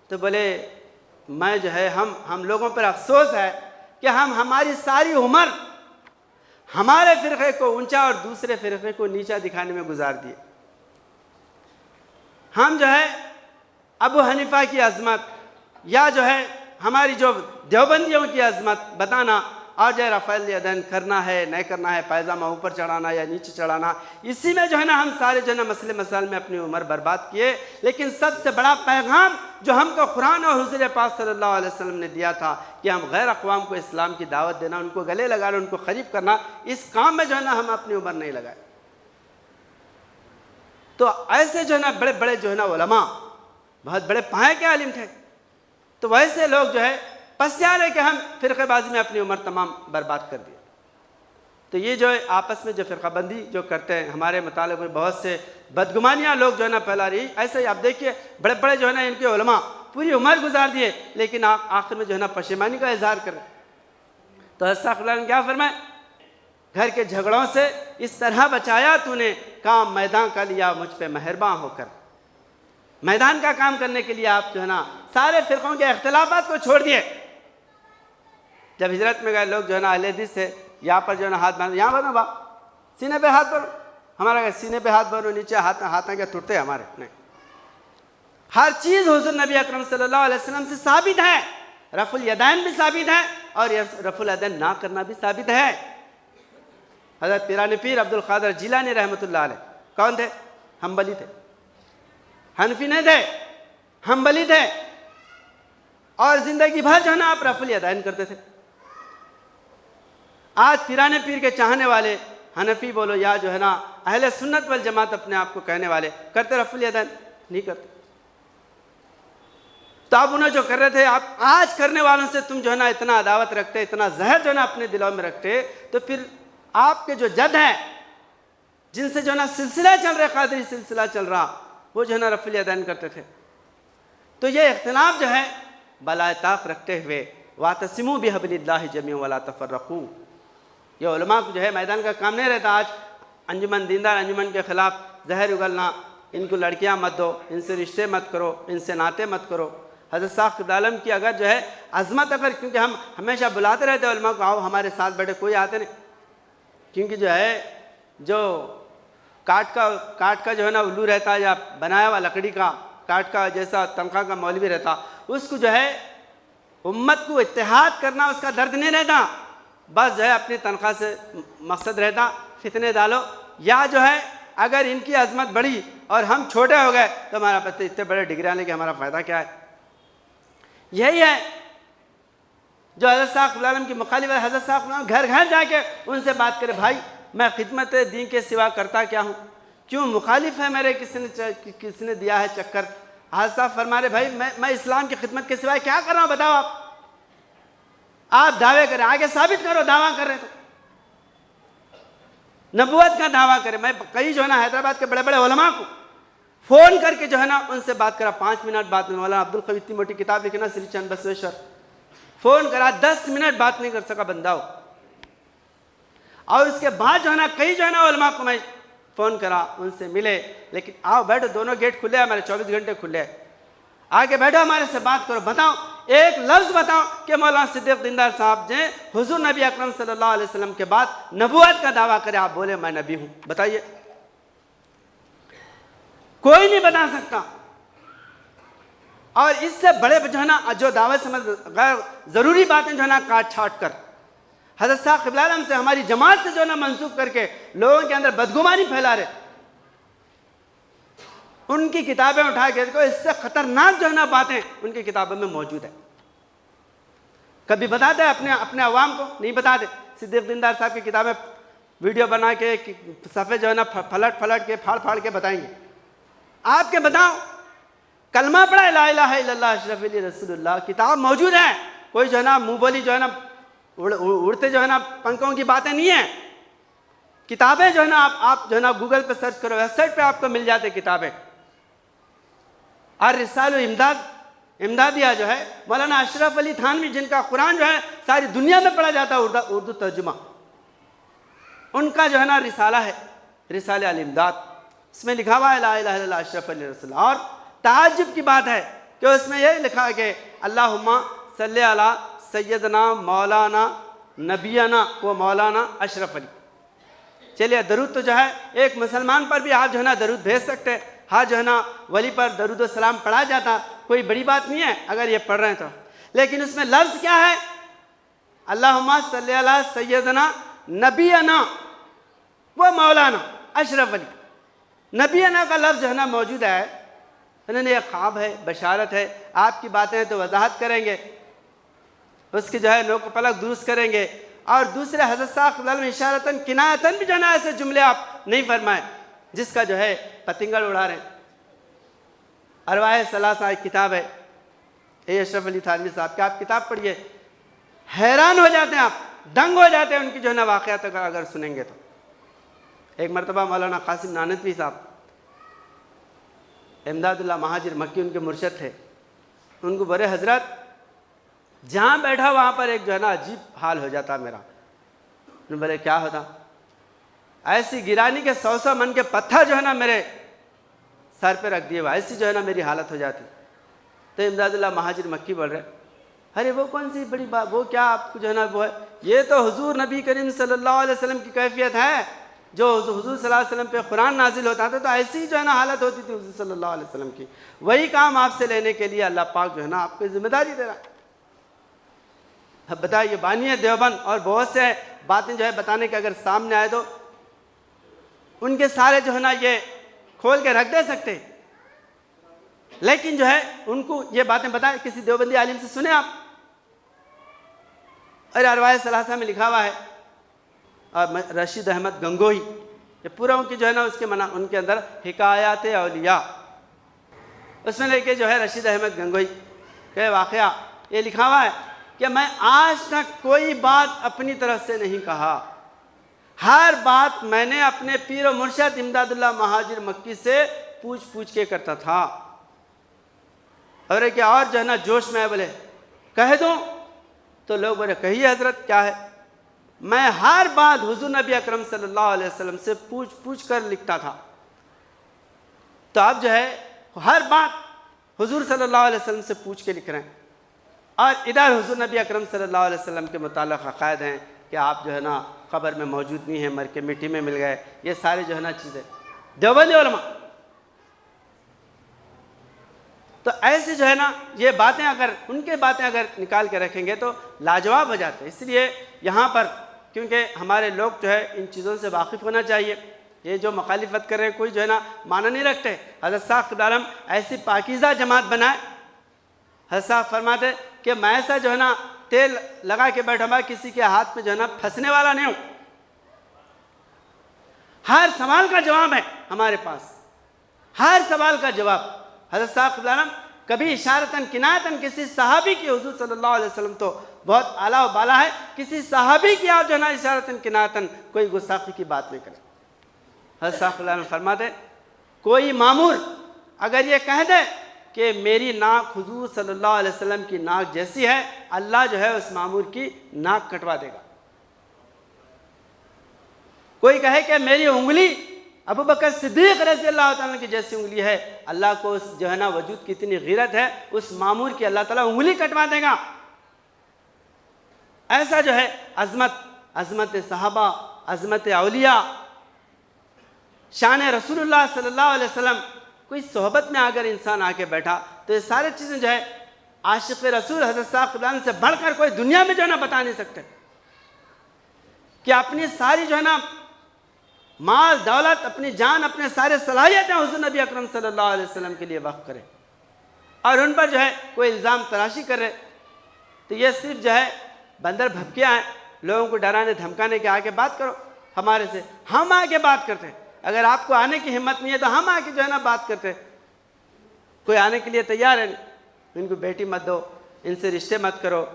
تو بولے میں جو ہے ہم لوگوں پر افسوس ہے کہ ہماری ساری عمر ہمارے فرقے کو اونچا اور دوسرے فرقے کو نیچا دکھانے میں گزار دیے۔ ہم جو ہے ابو حنیفہ کی عظمت یا جو ہے ہماری جو دیوبندیوں کی عظمت بتانا، اور جو ہے رفع الیدین کرنا ہے نہیں کرنا ہے، پائجامہ اوپر چڑھانا یا نیچے چڑھانا، اسی میں جو ہے نا ہم سارے جو ہے نا مسئلے مسائل میں اپنی عمر برباد کیے۔ لیکن سب سے بڑا پیغام جو ہم کو قرآن اور حضور پاک صلی اللہ علیہ وسلم نے دیا تھا کہ ہم غیر اقوام کو اسلام کی دعوت دینا، ان کو گلے لگانا، ان کو قریب کرنا، اس کام میں جو ہے نا ہم اپنی عمر نہیں لگائے۔ تو ایسے جو ہے نا بڑے بڑے جو ہے نا علماء، بہت بڑے پائے کے عالم تھے، تو ویسے لوگ جو ہے پسیار ہے کہ ہم فرقہ بازی میں اپنی عمر تمام برباد کر دی۔ تو یہ جو ہے آپس میں جو فرقہ بندی جو کرتے ہیں، ہمارے متعلق میں بہت سے بدگمانیاں لوگ جو ہے نا پھیلا رہی، ایسے ہی آپ دیکھیے بڑے بڑے جو ہے نا ان کے علماء پوری عمر گزار دیے، لیکن آخر میں جو ہے نا پشیمانی کا اظہار کریں۔ تو حضرت ثاقب العالم نے کیا فرمائے؟ گھر کے جھگڑوں سے اس طرح بچایا تو نے، کام میدان کا لیا مجھ پہ مہرباں ہو کر۔ میدان کا کام کرنے کے لیے آپ جو ہے نا سارے فرقوں کے اختلافات کو چھوڑ دیے. جب ہجرت میں گئے لوگ جو ہے نا اہل حدیث تھے, یہاں پر جو ہے نا ہاتھ باندھو, یہاں باندھو, سینے پہ ہاتھ باندھو. ہمارا کہ سینے پہ ہاتھ باندھو, نیچے ہاتھ کیا ٹوٹتے ہمارے؟ نہیں. ہر چیز حضور نبی اکرم صلی اللہ علیہ وسلم سے ثابت ہے. رفع الیدین بھی ثابت ہے اور رفع الیدین نہ کرنا بھی ثابت ہے. حضرت پیران پیر عبد القادر جیلانی رحمۃ اللہ علیہ کون تھے؟ حنبلی تھے. حنفی نہیں تھے, حنبلی تھے. اور زندگی بھر جو ہے نا آپ رفع الیدین کرتے تھے. آج پیران پیر کے چاہنے والے حنفی بولو یا جو ہے نا اہل سنت والجماعت اپنے آپ کو کہنے والے کرتے رفع الیدین؟ نہیں کرتے. تو آپ انہیں جو کر رہے تھے, آپ آج کرنے والوں سے تم جو ہے نا اتنا عداوت رکھتے, اتنا زہر جو ہے نا اپنے دلوں میں رکھتے, تو پھر آپ کے جو جد ہیں جن سے جو ہے نا سلسلہ چل رہا, قادری سلسلہ چل رہا, وہ جو ہے نا رفع الیدین کرتے تھے. تو یہ اختلاف جو ہے بالائے طاق رکھتے ہوئے واعتصموا بحبل اللہ جميعا ولا تفرقوا, یہ علماء کو جو ہے میدان کا کام نہیں رہتا. آج انجمن دیندار انجمن کے خلاف زہر اگلنا, ان کو لڑکیاں مت دو, ان سے رشتے مت کرو, ان سے ناطے مت کرو. حضرت صاحب قبلہ عالم کی اگر جو ہے عظمت, اگر کیونکہ ہم ہمیشہ بلاتے رہتے ہیں علماء کو, آؤ ہمارے ساتھ بیٹھے, کوئی آتے نہیں. کیونکہ جو ہے جو کاٹ کا جو ہے نا الو رہتا ہے, یا بنایا ہوا لکڑی کا کاٹ کا جیسا تنخواہ کا مولوی رہتا, اس کو جو ہے امت کو اتحاد کرنا اس کا درد نہیں رہتا. بس جو ہے اپنی تنخواہ سے مقصد رہتا فتنے ڈالو, یا جو ہے اگر ان کی عظمت بڑھی اور ہم چھوٹے ہو گئے تو ہمارا پتہ اتنے بڑے ڈگریاں لے کے ہمارا فائدہ کیا ہے. یہی ہے جو حضرت صاحب قبلہ عالم کی مخالف ہے. حضرت صاحب قبلہ عالم گھر گھر جا کے ان سے بات کرے, بھائی میں خدمت دین کے سوا کرتا کیا ہوں, کیوں مخالف ہے میرے, کس نے دیا ہے چکر. حضرت صاحب فرما رہے, بھائی میں اسلام کی خدمت کے سوا کیا کر رہا ہوں بتاؤ. آپ دعوے کریں, آگے ثابت کرو دعویٰ کر رہے تو. نبوت کا دعویٰ کریں. میں کئی جو ہے نا حیدرآباد کے بڑے بڑے علماء کو فون کر کے جو ہے نا ان سے بات کرا, 5 منٹ بات میں. مولانا عبدالقوی اتنی موٹی کتاب لکھی نا سری چند بسویشور, فون کرا 10 منٹ بات نہیں کر سکا بندہ ہو. اور اس کے بعد جو ہے نا کئی جو ہے نا علماء کو میں فون کرا, ان سے ملے, لیکن آؤ بیٹھو, دونوں گیٹ کھلے ہیں ہمارے, 24 گھنٹے کھلے ہیں, آگے بیٹھو ہمارے سے بات کرو. بتاؤ ایک لفظ بتاؤ کہ مولانا صدیق دیندار صاحب نے حضور نبی اکرم صلی اللہ علیہ وسلم کے بعد نبوت کا دعویٰ کرے, آپ بولے میں نبی ہوں, بتائیے. کوئی نہیں بتا سکتا. اور اس سے بڑے جو ہے نا جو دعوے سمجھ غیر ضروری باتیں جو ہے نا کاٹ چھاٹ کر حضرت صاحب قبلہ عالم سے, ہماری جماعت سے جو ہے نا منسوخ کر کے لوگوں کے اندر بدگمانی پھیلا رہے, ان کی کتابیں اٹھا کے دیکھو, اس سے خطرناک جو ہے نا باتیں ان کی کتابوں میں موجود ہیں. کبھی بتاتے ہیں اپنے عوام کو؟ نہیں بتاتے. صدیق دیندار صاحب کی کتابیں ویڈیو بنا کے صفحے جو ہے نا پھلٹ کے پھاڑ کے بتائیں گے. آپ کے بتاؤ کلمہ پڑھا لا الہ الا اللہ اشرف علی رسول اللہ, کتاب موجود ہے. کوئی جو ہے نا منہ بولی جو ہے نا اڑتے جو ہے نا پنکھوں کی باتیں نہیں ہیں. کتابیں جو ہے نا آپ جو ہے نا گوگل پہ سرچ کرو, ویب سائٹ پہ آپ کو مل جاتے کتابیں. اور رسالہ امدادیہ جو ہے مولانا اشرف علی تھانوی, جن کا قرآن جو ہے ساری دنیا میں پڑھا جاتا ہے اردو ترجمہ, ان کا جو ہے نا رسالہ ہے رسالہ الامداد. اس میں لکھا ہوا ہے لا الہ الا اللہ اشرف علی رسول اللہ. اور تعجب کی بات ہے کہ اس میں یہ لکھا ہے کہ اللہم صلی علی سیدنا مولانا نبینا و مولانا اشرف علی. چلیے درود تو جو ہے ایک مسلمان پر بھی آپ جو ہے نا درود بھیج سکتے, ہاں جو ہے نا ولی پر درود و سلام پڑھا جاتا, کوئی بڑی بات نہیں ہے اگر یہ پڑھ رہے ہیں تو. لیکن اس میں لفظ کیا ہے؟ اللہم صلی علی سیدنا نبینا و مولانا اشرف علی. نبینا کا لفظ جو ہے نا موجود ہے. انہوں نے ایک خواب ہے, بشارت ہے, آپ کی باتیں تو وضاحت کریں گے, اس کی جو ہے نوک پلک درست کریں گے. اور دوسرے حضرت صاحب قبلہ عالم اشارتاً کنایتاً بھی جو ہے نا ایسے جملے آپ نہیں فرمائیں جس کا جو ہے پتنگڑ اڑا رہے ہیں. ارواح ثلاثہ ایک کتاب ہے اے اشرف علی تھانوی صاحب کی, آپ کتاب پڑھیے, حیران ہو جاتے ہیں آپ, دنگ ہو جاتے ہیں ان کی جو ہے نا واقعات اگر سنیں گے تو. ایک مرتبہ مولانا قاسم نانوتوی صاحب, امداد اللہ مہاجر مکی ان کے مرشد تھے, ان کو بڑے حضرت جہاں بیٹھا وہاں پر ایک جو ہے نا عجیب حال ہو جاتا میرا. بولے کیا ہوتا؟ ایسی گرانی کے 100 من کے پتھر جو ہے نا میرے سر پہ رکھ دیے، ایسی جو ہے نا میری حالت ہو جاتی۔ تو امداد اللہ مہاجر مکی بول رہے، ارے وہ کون سی بڑی بات، وہ کیا آپ کو جو ہے نا وہ ہے، یہ تو حضور نبی کریم صلی اللہ علیہ وسلم کی کیفیت ہے۔ جو حضور صلی اللہ علیہ وسلم پہ قرآن نازل ہوتا تھا تو ایسی جو ہے نا حالت ہوتی تھی حضور صلی اللہ علیہ وسلم کی، وہی کام آپ سے لینے کے لیے اللہ پاک جو ہے نا آپ کو ذمہ داری دے رہا ہے۔ اب بتائیے بانی دیوبند اور بہت سے باتیں جو ہے بتانے کے اگر سامنے آئے تو ان کے سارے جو ہے نا یہ کھول کے رکھ دے سکتے، لیکن جو ہے ان کو یہ باتیں بتائیں، کسی دیوبندی عالم سے سنیں آپ۔ ارے ارواح ثلاثہ میں لکھا ہوا ہے، اور رشید احمد گنگوہی، یہ پورا ان کی جو ہے نا اس کے ان کے اندر حکایات اولیاء، اس میں لے کے جو ہے رشید احمد گنگوہی کہ واقعہ یہ لکھا ہوا ہے کہ میں آج تک کوئی بات اپنی طرف سے نہیں کہا، ہر بات میں نے اپنے پیر و مرشد امداد اللہ مہاجر مکی سے پوچھ کے کرتا تھا۔ اور کہ اور جو ہے نا جوش میں بولے کہہ دوں تو لوگ بولے کہیے حضرت کیا ہے؟ میں ہر بات حضور نبی اکرم صلی اللہ علیہ وسلم سے پوچھ کر لکھتا تھا۔ تو آپ جو ہے ہر بات حضور صلی اللہ علیہ وسلم سے پوچھ کے لکھ رہے ہیں، اور ادھر حضور نبی اکرم صلی اللہ علیہ وسلم کے متعلق عقائد ہیں کہ آپ جو ہے نا قبر میں موجود نہیں ہیں، مر کے مٹی میں مل گئے، یہ سارے جو ہے نا چیزیں دیوبندی علماء۔ تو ایسے جو ہے نا یہ باتیں اگر ان کے باتیں اگر نکال کے رکھیں گے تو لاجواب ہو جاتے ہیں۔ اس لیے یہاں پر کیونکہ ہمارے لوگ جو ہے ان چیزوں سے واقف ہونا چاہیے، یہ جو مخالفت کر رہے ہیں کوئی جو ہے نا معنی نہیں رکھتے۔ حضرت صاحب قبلہ عالم ایسی پاکیزہ جماعت بنائے، حضرت صاحب فرماتے کہ میں ایسا جو ہے نا تیل لگا کے بیٹھا ہوا کسی کے ہاتھ میں جو ہے نا پھنسنے والا نہیں ہوں، ہر سوال کا جواب ہے ہمارے پاس، ہر سوال کا جواب۔ حضرت صاحب قبلہ عالم کبھی اشارتاً کنایتاً کسی صحابی کی، حضور صلی اللہ علیہ وسلم تو بہت اعلیٰ و بالا ہے، کسی صحابی کی آپ جو ہے نا اشارتاً کنایتاً کوئی گستاخی کی بات نہیں کریں۔ حضرت صاحب قبلہ عالم فرماتے کوئی مامور اگر یہ کہہ دے کہ میری ناک حضور صلی اللہ علیہ وسلم کی ناک جیسی ہے، اللہ جو ہے اس مامور کی ناک کٹوا دے گا۔ کوئی کہے کہ میری انگلی ابو بکر صدیق رضی اللہ تعالیٰ کی جیسی انگلی ہے، اللہ کو اس جو ہے نا وجود کی اتنی غیرت ہے، اس مامور کی اللہ تعالیٰ انگلی کٹوا دے گا۔ ایسا جو ہے عظمت صحابہ، عظمت اولیاء، شان رسول اللہ صلی اللہ علیہ وسلم، کوئی صحبت میں اگر انسان آ کے بیٹھا تو یہ سارے چیزیں جو ہے عاشق رسول حضرت صاحب قبلہ عالم سے بڑھ کر کوئی دنیا میں جو ہے نا بتا نہیں سکتے، کہ اپنی ساری جو ہے نا مال دولت، اپنی جان، اپنے سارے صلاحیتیں حضور نبی اکرم صلی اللہ علیہ وسلم کے لیے وقف کرے، اور ان پر جو ہے کوئی الزام تراشی کر رہے، تو یہ صرف جو ہے بندر بھپکیاں ہیں، لوگوں کو ڈرانے دھمکانے کے آگے بات کرو ہمارے سے، ہم آگے بات کرتے ہیں۔ اگر آپ کو آنے کی ہمت نہیں ہے تو ہم آگے جو ہے نا بات کرتے ہیں، کوئی آنے کے لیے تیار ہے نہیں، ان کو بیٹی مت دو، ان سے رشتے مت کرو،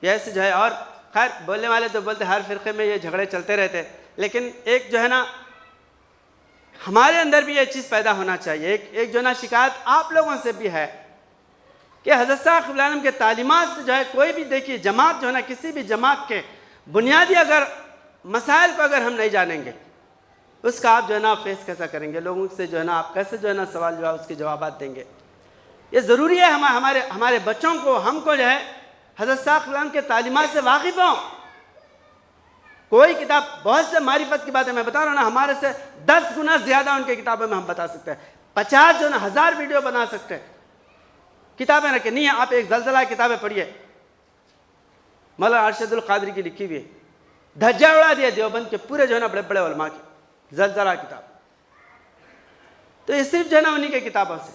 یہ ایسے جو ہے۔ اور خیر بولنے والے تو بولتے، ہر فرقے میں یہ جھگڑے چلتے رہتے، لیکن ایک جو ہے نا ہمارے اندر بھی یہ چیز پیدا ہونا چاہیے، ایک جو ہے نا شکایت آپ لوگوں سے بھی ہے کہ حضرت صاحب قبلہ عالم کے تعلیمات سے جو ہے کوئی بھی دیکھیے جماعت جو ہے نا، کسی بھی جماعت کے بنیادی اگر مسائل کو اگر ہم نہیں جانیں گے، اس کا آپ جو ہے نا فیس کیسا کریں گے، لوگوں سے جو ہے نا آپ کیسے جو ہے نا سوال جواب اس کے جوابات دیں گے۔ یہ ضروری ہے ہمارے بچوں کو، ہم کو جو ہے حضرت صاحب قبلہ عالم کے تعلیمات سے واقف ہوں۔ کوئی کتاب، بہت سے معرفت کی باتیں میں بتا رہا ہوں نا، ہمارے سے 10 گنا زیادہ ان کی کتابوں میں ہم بتا سکتے ہیں، 50 جو نا 1000 ویڈیو بنا سکتے ہیں، کتابیں رکھیں نہیں ہیں۔ آپ ایک زلزلہ کتابیں پڑھیے، مولانا ارشد القادری کی لکھی ہوئی ہے، دھجہ اڑا دیا دیوبند کے پورے جو ہے نا بڑے بڑے علماء کی زلزلہ کتاب، تو یہ صرف جو ہے نا انہی کے کتابوں سے۔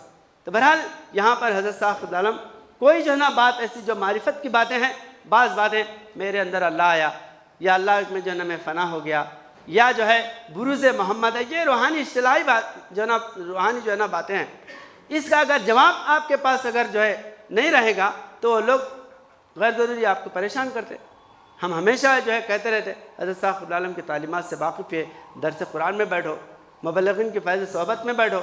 تو بہرحال یہاں پر حضرت صاحب قبلہ عالم کوئی جو ہے نا بات ایسی جو معرفت کی باتیں ہیں، بعض باتیں میرے اندر اللہ آیا، یا اللہ میں جو ہے نا میں فنا ہو گیا، یا جو ہے بروز محمد ہے، یہ روحانی اصطلاحی بات جو ہے نا، روحانی جو ہے نا باتیں ہیں، اس کا اگر جواب آپ کے پاس اگر جو ہے نہیں رہے گا تو لوگ غیر ضروری آپ کو پریشان کرتے۔ ہم ہمیشہ جو ہے کہتے رہتے حضرت صاحب قبلہ عالم کی تعلیمات سے واقف ہے، درس قرآن میں بیٹھو، مبلغین کی فیض صحبت میں بیٹھو،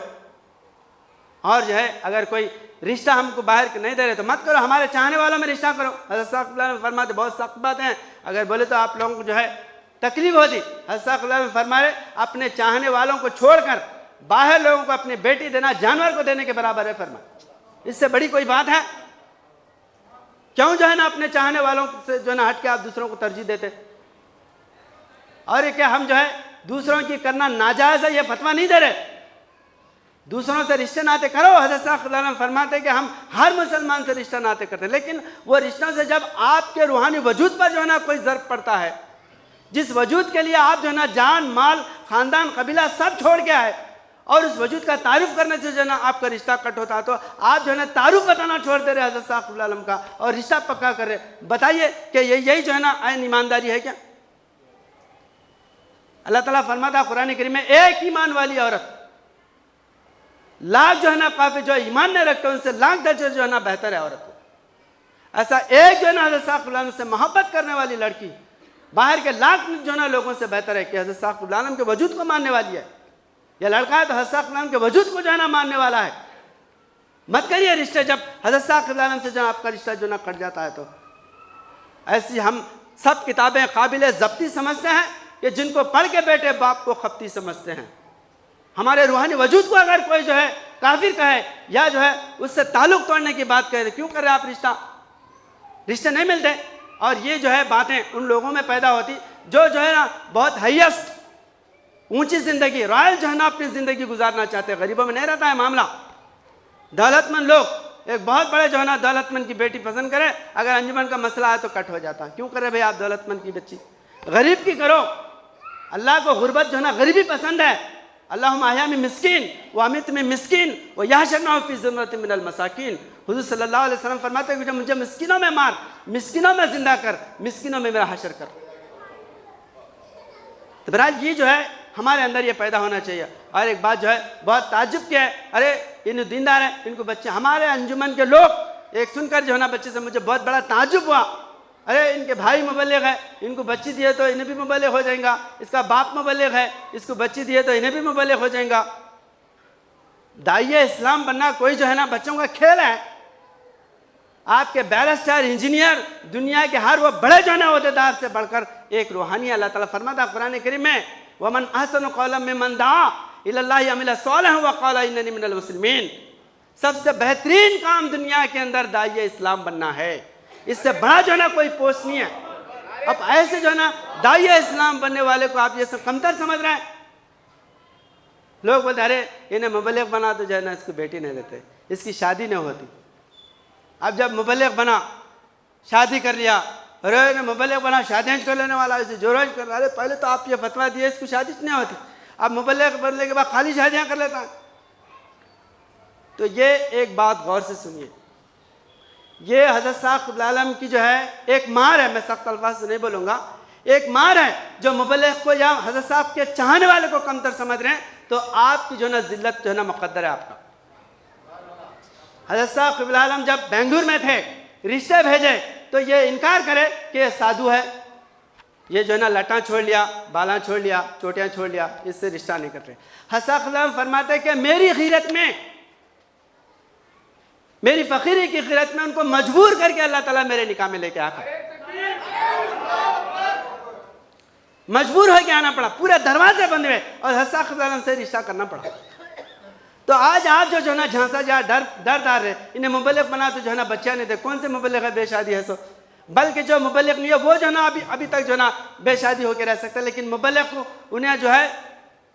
اور جو ہے اگر کوئی رشتہ ہم کو باہر نہیں دے رہے تو مت کرو، ہمارے چاہنے والوں میں رشتہ کرو۔ حضرت صاحب قبلہ عالم فرماتے بہت سخت باتیں ہیں، اگر بولے تو آپ لوگوں کو جو ہے تکلیف ہوتی، حضرت صاحب قبلہ عالم فرمائے اپنے چاہنے والوں کو چھوڑ کر باہر لوگوں کو اپنی بیٹی دینا جانور کو دینے کے برابر ہے فرمایا. اس سے بڑی کوئی بات ہے؟ کیوں جو ہے نا اپنے چاہنے والوں سے جو ہے نا ہٹ کے آپ دوسروں کو ترجیح دیتے؟ اور یہ کہ ہم جو ہے دوسروں کی کرنا ناجائز ہے یہ فتویٰ نہیں دے رہے. دوسروں سے رشتے ناطے کرو. حضرت صاحب صلی اللہ علیہ وسلم فرماتے ہیں کہ ہم ہر مسلمان سے رشتہ ناطے کرتے ہیں، لیکن وہ رشتوں سے جب آپ کے روحانی وجود پر جو ہے نا کوئی ضرب پڑتا ہے، جس وجود کے لیے آپ جو ہے نا جان مال خاندان قبیلہ سب چھوڑ کے آئے، اور اس وجود کا تعارف کرنے سے جو ہے نا آپ کا رشتہ کٹ ہوتا ہے، تو آپ جو ہے نا تعارف بتانا چھوڑ دے رہے حضرت صاحب صلی اللہ علیہ وسلم کا اور رشتہ پکا کر رہے. بتائیے کہ یہی جو ہے نا عین ایمانداری ہے کیا؟ اللہ تعالیٰ فرماتا ہے قرآن کریم میں ایک ایمان والی عورت لاکھ جو ہے نا کافی جو ایمان نہیں رکھتے ان سے لاکھ درجے جو ہے نا بہتر ہے عورت کو. ایسا ایک جو ہے نا حضرت صاحب صلی اللہ علیہ وسلم سے محبت کرنے والی لڑکی باہر کے لاکھ جو ہے نا لوگوں سے بہتر ہے کہ حضرت صاحب صلی اللہ علیہ وسلم کے وجود کو ماننے والی ہے. یہ لڑکا ہے تو حضرت صاحب صلی اللہ علیہ وسلم کے وجود کو جو ہے نا ماننے والا ہے. مت کریے رشتے جب حضرت صاحب صلی اللہ علیہ وسلم سے جو آپ کا رشتہ جو ہے نا کٹ جاتا ہے. تو ایسی ہم سب کتابیں قابل ضبطی سمجھتے ہیں کہ جن کو پڑھ کے بیٹے باپ کو خپتی سمجھتے ہیں. ہمارے روحانی وجود کو اگر کوئی جو ہے کافر کہے یا جو ہے اس سے تعلق توڑنے کی بات کہے تو کیوں کر رہے آپ رشتے نہیں ملتے. اور یہ جو ہے باتیں ان لوگوں میں پیدا ہوتی جو ہے نا بہت ہائیسٹ اونچی زندگی رائل جو ہے نا اپنی زندگی گزارنا چاہتے ہیں. غریبوں میں نہیں رہتا ہے معاملہ. دولت مند لوگ ایک بہت بڑے جو ہے نا دولت مند کی بیٹی پسند کرے، اگر انجمن کا مسئلہ ہے تو کٹ ہو جاتا ہے. کیوں کرے بھائی آپ دولت مند کی بچی؟ غریب کی کرو. اللہ کو غربت جو ہے نا غریبی پسند ہے. اللہم احیانی مسکین وامیتنی مسکین ویحشرنا فی زمرۃ من المساکین. حضور صلی اللہ علیہ وسلم فرماتے ہیں کہ مجھے مسکینوں میں مار، مسکینوں میں زندہ کر، مسکینوں میں میرا حشر کر. تو بہرحال یہ جو ہے ہمارے اندر یہ پیدا ہونا چاہیے. اور ایک بات جو ہے بہت تعجب کی ہے، ارے ان دیندار ہیں، ان کو بچے، ہمارے انجمن کے لوگ ایک سن کر جو ہے نا بچے سے مجھے بہت بڑا تعجب ہوا. ارے ان کے بھائی مبلغ ہے، ان کو بچی دیے تو انہیں بھی مبلغ ہو جائیں گا. اس کا باپ مبلغ ہے، اس کو بچی دیے تو انہیں بھی مبلغ ہو جائیں گا. داعیہ اسلام بننا کوئی جو ہے نا بچوں کا کھیل ہے. آپ کے بیرسٹر انجینئر دنیا کے ہر وہ بڑے جو ہے نا عہدیدار سے بڑھ کر ایک روحانی. اللہ تعالیٰ فرماتا ہے قرآن کریم میں وَمَنْ أَحْسَنُ قَوْلًا مِّمَّنْ دَعَا إِلَى اللَّهِ وَعَمِلَ صَالِحًا وَقَالَ إِنَّنِي مِنَ الْمُسْلِمِينَ. سب سے بہترین کام دنیا کے اندر داعیہ اسلام بننا ہے. اس سے بڑا جو ہے نا کوئی پوسٹ نہیں ہے. اب ایسے جو ہے نا داعیہ اسلام بننے والے کو آپ یہ سب کمتر سمجھ رہے ہیں. لوگ بولتے ارے انہیں مبلغ بنا تو جو ہے نا اس کو بیٹی نہیں دیتے، اس کی شادی نہیں ہوتی. اب جب مبلغ بنا شادی کر لیا، ارے مبلغ بنا شادیاں کر لینے والا، اسے جو روز کر رہا ہے. پہلے تو آپ یہ فتویٰ دیے اس کو شادی نہیں ہوتی، اب مبلغ بننے کے بعد خالی شادیاں کر لیتا ہے. تو یہ ایک بات غور سے سنیے، یہ حضرت صاحب صلی اللہ علیہ وسلم کی جو ہے ایک مار ہے. میں سخت الفاظ سے نہیں بولوں گا، ایک مار ہے. جو مبلغ کو یا حضرت صاحب کے چاہنے والے کو کمتر سمجھ رہے ہیں تو آپ کی جو ہے نا ذلت جو ہے نا مقدر ہے آپ کا. حضرت صاحب صلی اللہ علیہ وسلم جب بنگلور میں تھے، رشتے بھیجے تو یہ انکار کرے کہ یہ سادھو ہے، یہ جو ہے نا لٹاں چھوڑ لیا، بالاں چھوڑ لیا، چوٹیاں چھوڑ لیا، اس سے رشتہ نہیں کرتے. حضرت صاحب صلی اللہ علیہ وسلم فرماتے ہیں کہ میری غیرت میں، میری فقیری کی غیرت میں ان کو مجبور کر کے اللہ تعالیٰ میرے نکاح میں لے کے آتا. مجبور ہو کے آنا پڑا، پورے دروازے بند ہوئے اور حضرت صاحب صلی اللہ علیہ وسلم سے رشتہ کرنا پڑا. تو آج آپ جو ہے نا جھانسا جا ڈر دار رہے، انہیں مبلغ بنا تو جو ہے نا بچہ نہیں دے. کون سے مبلغ ہے بے شادی ہے سو؟ بلکہ جو مبلغ نہیں ہے وہ جو ہے نا ابھی تک جو ہے نا بے شادی ہو کے رہ سکتا ہے. لیکن مبلغ کو انہیں جو ہے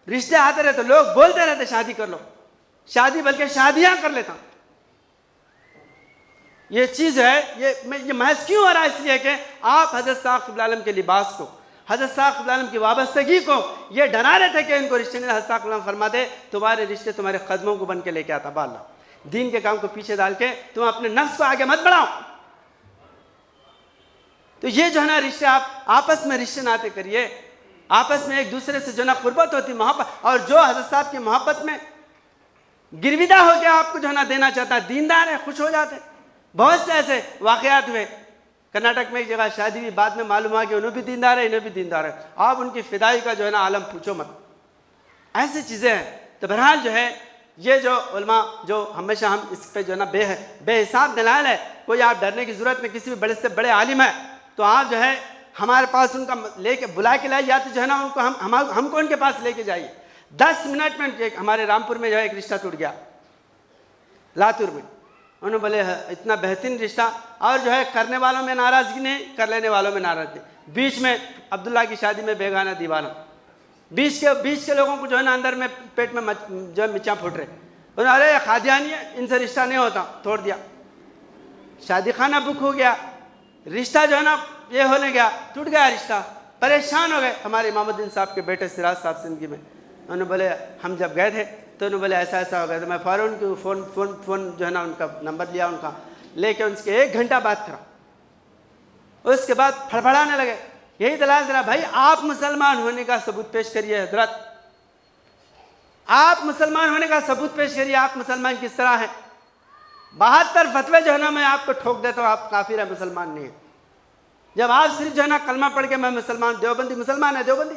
رشتے آتے رہتے، لوگ بولتے رہتے شادی کر لو، شادی بلکہ شادیاں کر لیتا. یہ چیز ہے، یہ محض کیوں ہو رہا ہے؟ اس لیے کہ آپ حضرت صاحب صلی اللہ علیہ وسلم کے لباس کو، حضرت صاحب صلی اللہ علیہ وسلم کی وابستگی کو یہ ڈرا رہے تھے کہ ان کو رشتے نہیں. حضرت صاحب صلی اللہ علیہ وسلم فرماتے تمہارے رشتے تمہارے قدموں کو بن کے لے کے آتا. باللہ دین کے کام کو پیچھے ڈال کے تم اپنے نفس کو آگے مت بڑھاؤ. تو یہ جو ہے نا رشتے، آپ آپس میں رشتے ناطے کریے، آپس میں ایک دوسرے سے جو ہے نا قربت ہوتی، محبت. اور جو حضرت صاحب کی محبت میں گرویدہ ہو کے آپ کو جو ہے نا دینا چاہتا ہے، دیندار ہے، خوش ہو جاتے. بہت سے ایسے واقعات ہوئے. کرناٹک میں ایک جگہ شادی ہوئی، بعد میں معلوم ہوا کہ انہوں بھی دیندار ہے، انہیں بھی دیندار ہے. آپ ان کی فدائی کا جو ہے نا عالم پوچھو مت. ایسی چیزیں ہیں. تو بہرحال جو ہے یہ جو علماء جو ہمیشہ ہم اس پہ جو ہے نا بے حساب دلائل ہے. کوئی آپ ڈرنے کی ضرورت نہیں. کسی بھی بڑے سے بڑے عالم ہے تو آپ جو ہے ہمارے پاس ان کا لے کے بلا کے لائے، یا تو جو ہے نا ان کو ہم کو ان کے پاس لے کے جائیے. 10 منٹ میں ہمارے رامپور میں جو ہے ایک رشتہ ٹوٹ گیا، لاتور میں. انہوں نے بولے اتنا بہترین رشتہ، اور جو ہے کرنے والوں میں ناراضگی نہیں، کر لینے والوں میں ناراضگی. بیچ میں عبداللہ کی شادی میں بیگانہ دیوانہ، بیچ کے لوگوں کو جو ہے نا اندر میں پیٹ میں جو ہے مچاں پھوٹ رہے. انہوں نے ارے قادیانی ہے، ان سے رشتہ نہیں ہوتا، توڑ دیا. شادی خانہ بک ہو گیا، رشتہ جو ہے نا یہ ہونے گیا، ٹوٹ گیا رشتہ. پریشان ہو گئے ہمارے امام الدین صاحب کے بیٹے سراج صاحب زندگی میں. انہوں نے بولے ہم جب گئے تھے تو انہوں نے بولے ایسا ایسا ہو گیا. تو میں فوراً ان کو فون جو ہے نا ان کا نمبر لیا، ان کا لے کے ان سے 1 گھنٹہ بات کرا. اس کے بعد پھڑپھڑانے لگے. یہی دلال دلا بھائی آپ مسلمان ہونے کا ثبوت پیش کریے حضرت، آپ مسلمان ہونے کا ثبوت پیش کریے، آپ مسلمان کس طرح ہیں. 72 فتوے جو ہے نا میں آپ کو ٹھوک دیتا ہوں، آپ کافر ہیں، مسلمان نہیں ہیں. جب آپ صرف جو ہے نا کلمہ پڑھ کے میں مسلمان، دیوبندی مسلمان ہے، دیوبندی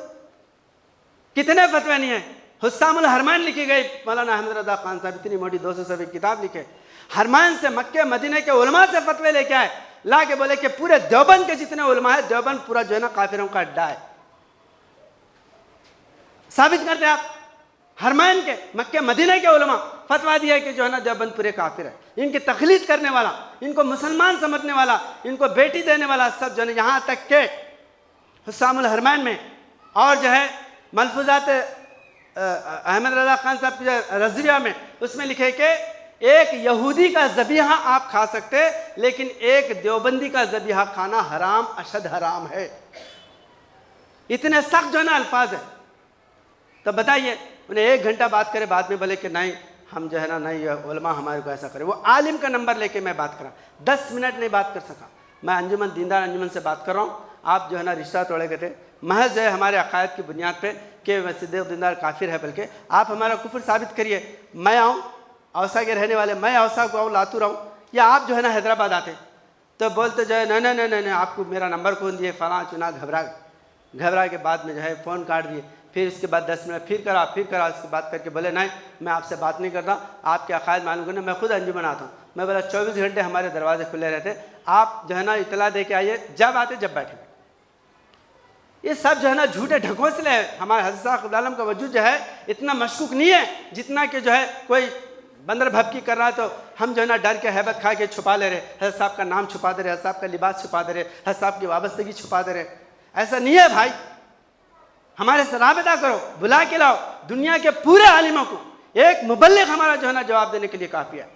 کتنے فتوے نہیں ہیں. حسام الحرمین لکھی گئی، مولانا احمد رضا خان صاحب اتنی موٹی 200 صفحے کتاب لکھے، حرمین سے مکہ مدینہ کے علماء سے فتوے لے کے آئے، لا کے بولے کہ پورے دیوبند کے جتنے علماء ہیں، دیوبند پورا جو ہے نا کافروں کا اڈا ہے. ثابت کرتے آپ حرمین کے مکہ مدینہ کے علماء فتویٰ دیا کہ جو ہے نا دیوبند پورے کافر ہے. ان کی تقلید کرنے والا، ان کو مسلمان سمجھنے والا، ان کو بیٹی دینے والا سب جو ہے یہاں تک کہ حسام الحرمین میں اور جو ہے ملفوظات احمد رضا خان صاحب کی رضویہ میں اس میں لکھے کہ ایک یہودی کا ذبیحہ آپ کھا سکتے، لیکن ایک دیوبندی کا ذبیحہ کھانا حرام، اشد حرام ہے. اتنے سخت جو ہے نا الفاظ ہیں. تو بتائیے انہیں 1 گھنٹہ بات کرے، بعد میں بولے کہ نہیں ہم جو ہے نا نہیں یہ علماء ہمارے کو ایسا کرے. وہ عالم کا نمبر لے کے میں بات کرا، 10 منٹ نہیں بات کر سکا. میں انجمن دیندار انجمن سے بات کر رہا ہوں، آپ جو ہے نا رشتہ توڑے گئے تھے محض جو ہے ہمارے عقائد کی بنیاد پہ کہ صدیق دیندار کافر ہے، بلکہ آپ ہمارا کفر ثابت کریے. میں آؤں، اوسا کے رہنے والے، میں اوسا کو آؤں، لاتور آؤں، یا آپ جو ہے نا حیدرآباد آتے تو بولتے جو ہے نہیں آپ کو میرا نمبر کون دیے، فلاں چنا. گھبرا کے بعد میں جو ہے فون کاٹ دیے. پھر اس کے بعد 10 منٹ پھر کرا اس کے بعد کر کے بولے نہیں میں آپ سے بات نہیں کرتا، آپ کے عقائد معلوم کرنا. میں خود انجمن آتا ہوں. میں بولا 24 گھنٹے ہمارے دروازے کھلے رہتے، آپ جو ہے نا اطلاع دے کے آئیے، جب آتے جب بیٹھے. یہ سب جو ہے نا جھوٹے ڈھکوسلے ہیں. ہمارے حضرت صاحب عالم کا وجود جو ہے اتنا مشکوک نہیں ہے جتنا کہ جو ہے کوئی بندر بھبکی کر رہا ہے تو ہم جو ہے نا ڈر کے ہیبت کھا کے چھپا لے رہے، حضرت صاحب کا نام چھپا دے رہے، حضرت صاحب کا لباس چھپا دے رہے، حضرت صاحب کی وابستگی چھپا دے رہے. ایسا نہیں ہے بھائی. ہمارے سے رابطہ کرو، بلا کے لاؤ دنیا کے پورے عالموں کو. ایک مبلغ ہمارا جو ہے نا جواب دینے کے لیے کافی ہے.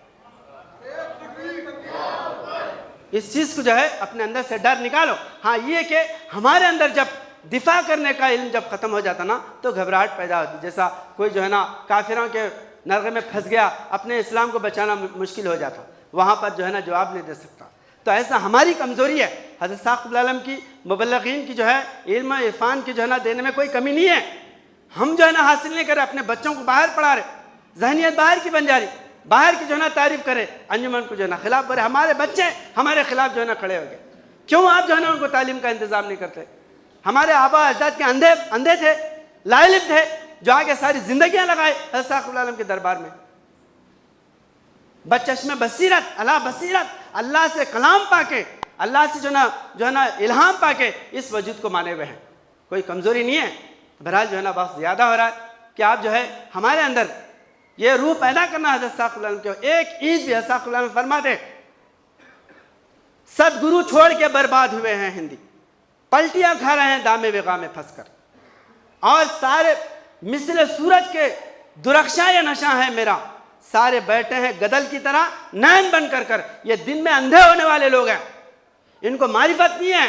اس چیز کو جو ہے اپنے اندر سے ڈر نکالو. ہاں یہ کہ ہمارے اندر جب دفاع کرنے کا علم جب ختم ہو جاتا نا تو گھبراہٹ پیدا ہوتی. جیسا کوئی جو ہے نا کافروں کے نرغے میں پھنس گیا، اپنے اسلام کو بچانا مشکل ہو جاتا، وہاں پر جو ہے نا جواب نہیں دے سکتا. تو ایسا ہماری کمزوری ہے. حضرت ثاقب العالم کی مبلغین کی جو ہے علم عرفان کی جو ہے نا دینے میں کوئی کمی نہیں ہے. ہم جو ہے نا حاصل نہیں کر رہے، اپنے بچوں کو باہر پڑھا رہے، ذہنیت باہر کی بن جا رہی، باہر کی جو ہے نا تعریف کرے، انجمن کو جو ہے نا خلاف کرے. ہمارے بچے ہمارے خلاف جو ہے نا کھڑے ہو گئے. کیوں آپ جو ہے نا ان کو تعلیم کا انتظام نہیں کرتے؟ ہمارے آبا اجداد کے اندھے تھے، لا علم تھے، جو آگے ساری زندگیاں لگائے حضرت ثاقب العالم کے دربار میں. بچشم بصیرت، اللہ سے کلام پا کے، اللہ سے جو ہے نا الہام پا کے اس وجود کو مانے ہوئے ہیں. کوئی کمزوری نہیں ہے. بہرحال جو ہے نا بہت زیادہ ہو رہا ہے کہ آپ جو ہے ہمارے اندر یہ روح پیدا کرنا حضرت ثاقب العالم کے. ایک اینچ بھی حضرت ثاقب العالم فرماتے صدگرو چھوڑ کے برباد ہوئے ہیں ہندی، پلٹیاں کھا رہے ہیں دامے وغا میں پھنس کر، اور سارے مثل سورج کے درخشاں یا نشاں ہے میرا، سارے بیٹھے ہیں گدل کی طرح نین بن کر. یہ دن میں اندھے ہونے والے لوگ ہیں، ان کو معرفت نہیں ہے،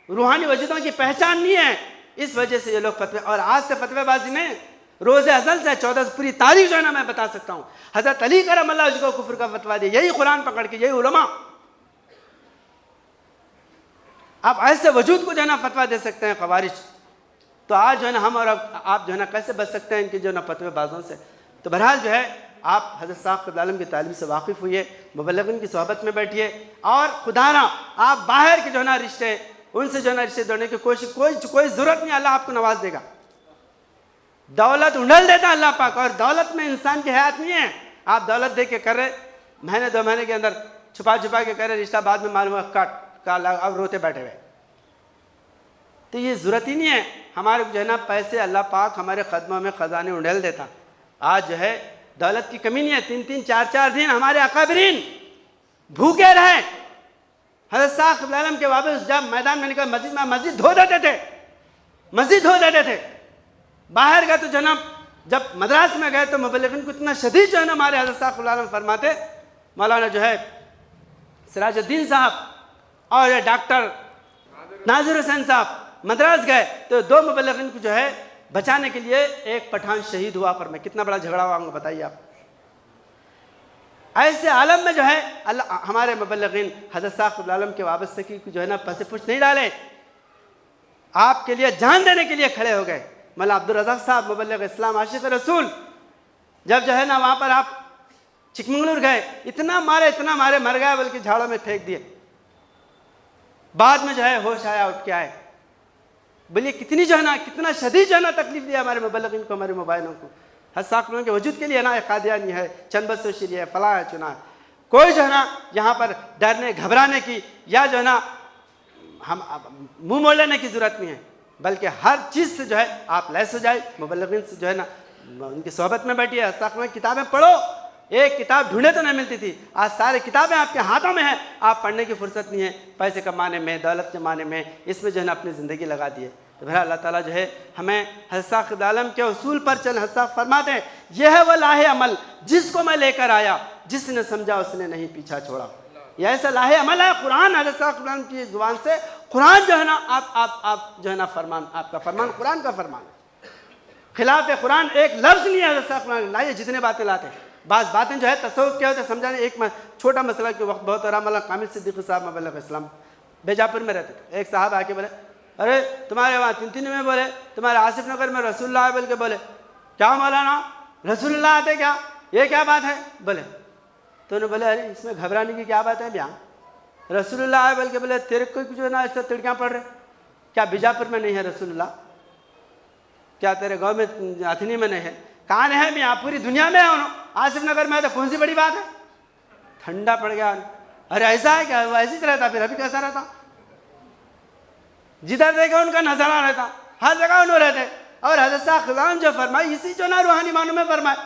روحانی وجودوں کی پہچان نہیں ہے. اس وجہ سے یہ لوگ فتوے، اور آج سے فتوے بازی نہیں، روز ازل سے 14 پوری تاریخ جو ہے نا میں بتا سکتا ہوں. حضرت علی کرم اللہ وجہ کو کفر کا فتویٰ دیا، یہی قرآن پکڑ کے، یہی علماء. آپ ایسے وجود کو جو ہے نا فتویٰ دے سکتے ہیں خوارج. تو آج جو ہے نا ہم اور آپ جو ہے نا کیسے بچ سکتے ہیں ان کی جو ہے نا فتوے بازوں سے؟ تو بہرحال جو ہے آپ حضرت ثاقب العالم کی تعلیم سے واقف ہوئیے، مبلغین کی صحبت میں بیٹھیے، اور خدا نہ آپ باہر کے جو ہے نا رشتے، ان سے جو ہے نا رشتے دوڑنے کی کوشش، کوئی ضرورت نہیں. اللہ آپ کو نواز دے گا. دولت انڈل دیتا اللہ پاک، اور دولت میں انسان کی حیات نہیں ہے. آپ دولت دے کے کر رہے، مہینے 2 مہینے کے اندر چھپا کے کر رہے رشتہ، بعد میں معلوم ہوا کاٹ اب روتے بیٹھے ہوئے. تو یہ ضرورت ہی نہیں ہے. ہمارے جو ہے نا پیسے اللہ پاک ہمارے قدموں میں خزانے اڈھیل دیتا. آج جو ہے دولت کی کمی نہیں ہے. 3-3 4-4 دن ہمارے اکابرین بھوکے رہے. حضرت صاحب قبلہ عالم کے واپس جب میدان میں نکل مسجد دھو دیتے تھے, مسجد دھو دیتے تھے. باہر گئے تو جناب جب مدراس میں گئے تو مبلغین کو اتنا شدید جو ہے نا ہمارے حضرت صاحب قبلہ عالم فرماتے, مولانا جو ہے سراج الدین صاحب اور یہ ڈاکٹر ناظر حسین صاحب مدراس گئے تو 2 مبلغین کو جو ہے بچانے کے لیے ایک پٹھان شہید ہوا. پر میں کتنا بڑا جھگڑا ہوا بتائیے آپ. ایسے عالم میں جو ہے اللہ ہمارے مبلغین حضرت صاحب قبلہ عالم کے وابستگی کو جو ہے نا پس پوچھ نہیں ڈالے, آپ کے لیے جان دینے کے لیے کھڑے ہو گئے. مولانا عبدالرزاق صاحب مبلغ اسلام عاشق رسول جب جو ہے نا وہاں پر آپ چکمنگلور گئے, اتنا مارے مر گئے بلکہ جھاڑوں میں پھینک دیے. بعد میں جو ہے ہوش آیا, اٹھ کے آئے. بولیے کتنی جو ہے نا کتنا شدید جو ہے نا تکلیف دیا ہمارے مبلغین کو, ہمارے مبائنوں کو. حضرت صاحب کے وجود کے لیے نا قادیانی ہے, چند بسوشی ہے, فلاں ہے, چنا ہے. کوئی جو ہے نا یہاں پر ڈرنے گھبرانے کی یا جو ہے نا ہم منہ موڑ لینے کی ضرورت نہیں ہے, بلکہ ہر چیز سے جو ہے آپ لیس ہو جائے. مبلغین سے جو ہے نا ان کی صحبت میں بیٹھیے, حضرت صاحب کی کتابیں پڑھو. ایک کتاب ڈھونڈے تو نہیں ملتی تھی, آج ساری کتابیں آپ کے ہاتھوں میں ہیں. آپ پڑھنے کی فرصت نہیں ہے, پیسے کمانے میں, دولت کمانے میں, اس میں جو ہے نا اپنی زندگی لگا دیے. تو بھائی اللہ تعالیٰ جو ہے ہمیں حضرت صاحب قبلہ عالم کے اصول پر چل. حضرت صاحب فرماتے ہیں یہ ہے وہ لاہ عمل جس کو میں لے کر آیا, جس نے سمجھا اس نے نہیں پیچھا چھوڑا. یہ ایسا لاہ عمل ہے قرآن. حضرت صاحب قبلہ عالم کی زبان سے قرآن جو ہے نا آپ جو ہے نا فرمان, آپ کا فرمان قرآن کا فرمان ہے. خلاف قرآن ایک لفظ نہیں ہے حضرت صاحب قبلہ عالم لائے. جتنے باتیں لاتے ہیں, بعض باتیں جو ہے تصوف کیا ہوتے ہیں سمجھانے. ایک چھوٹا مسئلہ کے وقت بہت رحمہ اللہ کامل صدیقی صاحب مبلغ اسلام بیجاپور میں رہتے تھے. ایک صاحب آ کے بولے ارے تمہارے وہاں 3 میں بولے, تمہارے آصف نگر میں رسول اللہ بول کے بولے. کیا مولانا رسول اللہ آتے کیا, یہ کیا بات ہے بولے. تو انہوں نے بولے ارے اس میں گھبرانے کی کیا بات ہے بیاں, رسول اللہ آئے بول کے بولے تیرے کو جو ہے نا ایسا تڑکیاں پڑ رہے, کیا بیجاپور میں نہیں ہے رسول اللہ, کیا تیرے گاؤں میں اتھنی میں نہیں ہے, کہاں ہے میں آپ پوری دنیا میں ہے. انہوں آصف نگر میں تو کون سی بڑی بات ہے. ٹھنڈا پڑ گیا, ارے ایسا ہے کیا, وہ ایسے ہی رہتا, پھر ابھی کیسا رہتا. جدھر دیکھا ان کا نظارہ رہتا, ہر جگہ انہوں رہتے. اور حضرت صاحب قبلہ عالم جو فرمائے اسی جو نا روحانی معنوں میں فرمائے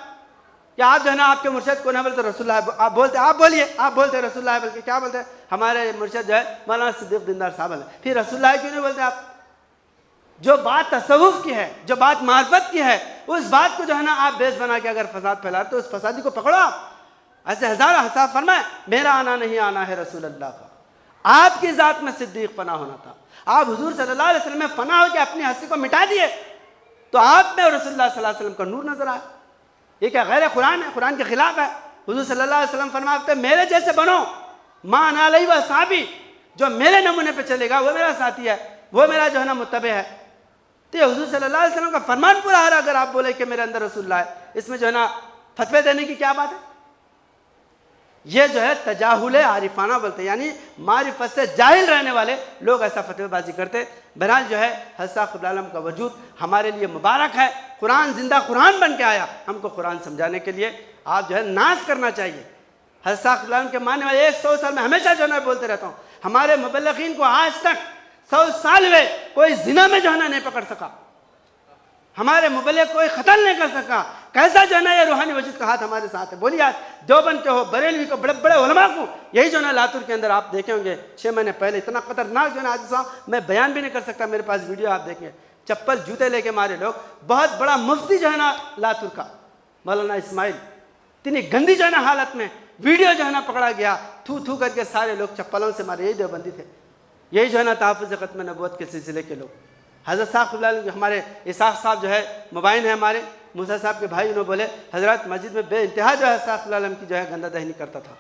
کہ آپ جو ہے نا آپ کے مرشد کو نہ بولتے رسول اللہ, آپ بولتے, آپ بولیے, آپ بولتے رسول اللہ بلکہ کیا بولتے ہمارے مرشد جو ہے مولانا صدیق دیندار صاحب ہے. پھر رسول اللہ کیوں نہیں بولتے آپ. جو بات تصوف کی ہے, جو بات معرفت کی ہے, اس بات کو جو ہے نا آپ بیس بنا کے اگر فساد پھیلاتے تو اس فسادی کو پکڑو آپ. ایسے ہزاروں حساب فرمائے میرا آنا نہیں آنا ہے رسول اللہ کا, آپ کی ذات میں صدیق فنا ہونا تھا. آپ حضور صلی اللہ علیہ وسلم میں فنا ہو کے اپنی ہستی کو مٹا دیے تو آپ میں رسول اللہ صلی اللہ علیہ وسلم کا نور نظر آیا. یہ کیا غیر قرآن ہے, قرآن کے خلاف ہے. حضور صلی اللہ علیہ وسلم فرماتے میرے جیسے بنو, ماں انا علیہ و اصحابی, جو میرے نمونے پہ چلے گا وہ میرا ساتھی ہے, وہ میرا جو ہے نا متبع ہے. تو یہ حضور صلی اللہ علیہ وسلم کا فرمان پورا ہے. اگر آپ بولے کہ میرے اندر رسول اللہ ہے, اس میں جو ہے نا فتوے دینے کی کیا بات ہے. یہ جو ہے تجاہل عارفانہ بولتے ہیں, یعنی معرفت سے جاہل رہنے والے لوگ ایسا فتوی بازی کرتے. بہرحال جو ہے حضرت صاحب قبلہ عالم کا وجود ہمارے لیے مبارک ہے. قرآن زندہ قرآن بن کے آیا ہم کو قرآن سمجھانے کے لیے. آپ جو ہے ناز کرنا چاہیے. حضرت صاحب قبلہ عالم کے ماننے والے 100 سال میں ہمیشہ جو ہے نا بولتے رہتا ہوں, ہمارے مبلغین کو آج تک 100 سال میں کوئی زنا میں جو ہے نا نہیں پکڑ سکا, ہمارے مبلغ کوئی قتل نہیں کر سکا. کیسا جو ہے نا یہ روحانی وجود کا ہاتھ ہمارے ساتھ ہے. بولیے آج دیوبند کے ہو, بریلوی کو, بڑے بڑے علماء کو, یہی جو ہے نا لاتور کے اندر آپ دیکھیں ہوں گے 6 مہینے پہلے اتنا خطرناک جو ہے نا آج صاحب میں بیان بھی نہیں کر سکتا, میرے پاس ویڈیو آپ دیکھیں, چپل جوتے لے کے مارے لوگ. بہت بڑا مفتی جو ہے نا لاتور کا مولانا اسماعیل, اتنی گندی جو ہے نا حالت میں ویڈیو جو ہے نا پکڑا گیا, تھو تھو کر کے سارے لوگ چپلوں سے مارے. یہی دیوبندی تھے, یہی جو ہے نا تحفظ ختم نبوت کے سلسلے کے لوگ. حضرت صاحب قبلہ عالم ہمارے اسحاق صاحب جو ہے مبائن ہے ہمارے, موسیٰ صاحب کے بھائی, انہوں بولے حضرت مسجد میں بے انتہا جو ہے صاحب قبلہ عالم کی جو ہے گندہ دہنی کرتا تھا.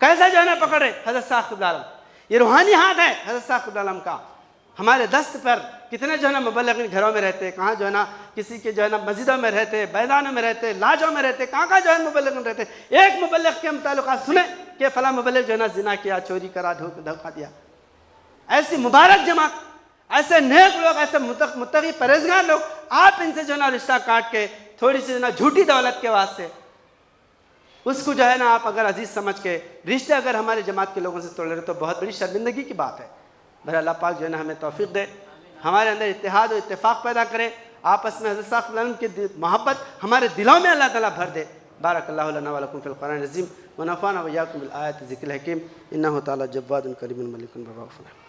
کیسا جو ہے نا پکڑے حضرت صاحب قبلہ عالم. یہ روحانی ہاتھ ہے حضرت صاحب قبلہ عالم کا. ہمارے دست پر کتنے جو ہے نا مبلغین گھروں میں رہتے, کہاں جو ہے نا کسی کے جو ہے نا مسجدوں میں رہتے, بیدانوں میں رہتے, لاجوں میں رہتے, کہاں جو ہے مبلغین رہتے. ایک مبلغ کے متعلق آپ سنیں کہ فلاں مبلغ جو ہے نا زنا کیا, چوری کرا, دھوکہ دیا. ایسی مبارک جماعت, ایسے نیک لوگ, ایسے متقی پرہیزگار لوگ, آپ ان سے جو ہے نا رشتہ کاٹ کے تھوڑی سی جو ہے نا جھوٹی دولت کے واسطے اس کو جو ہے نا آپ اگر عزیز سمجھ کے رشتے اگر ہمارے جماعت کے لوگوں سے توڑ رہے تو بہت بڑی شرمندگی کی بات ہے. بھائی اللہ پاک جو ہے نا ہمیں توفیق دے. ہمارے اندر اتحاد و اتفاق پیدا کرے، آپس میں حضرت صاحب وسلم کی محبت ہمارے دلوں میں اللہ تعالیٰ بھر دے۔ بارک اللہ لنا ولکم فی القرآن العظیم ونفعنا وإیاکم بالآیات ذکر الحکیم، انہ تعالیٰ جواد کریم ملک بر۔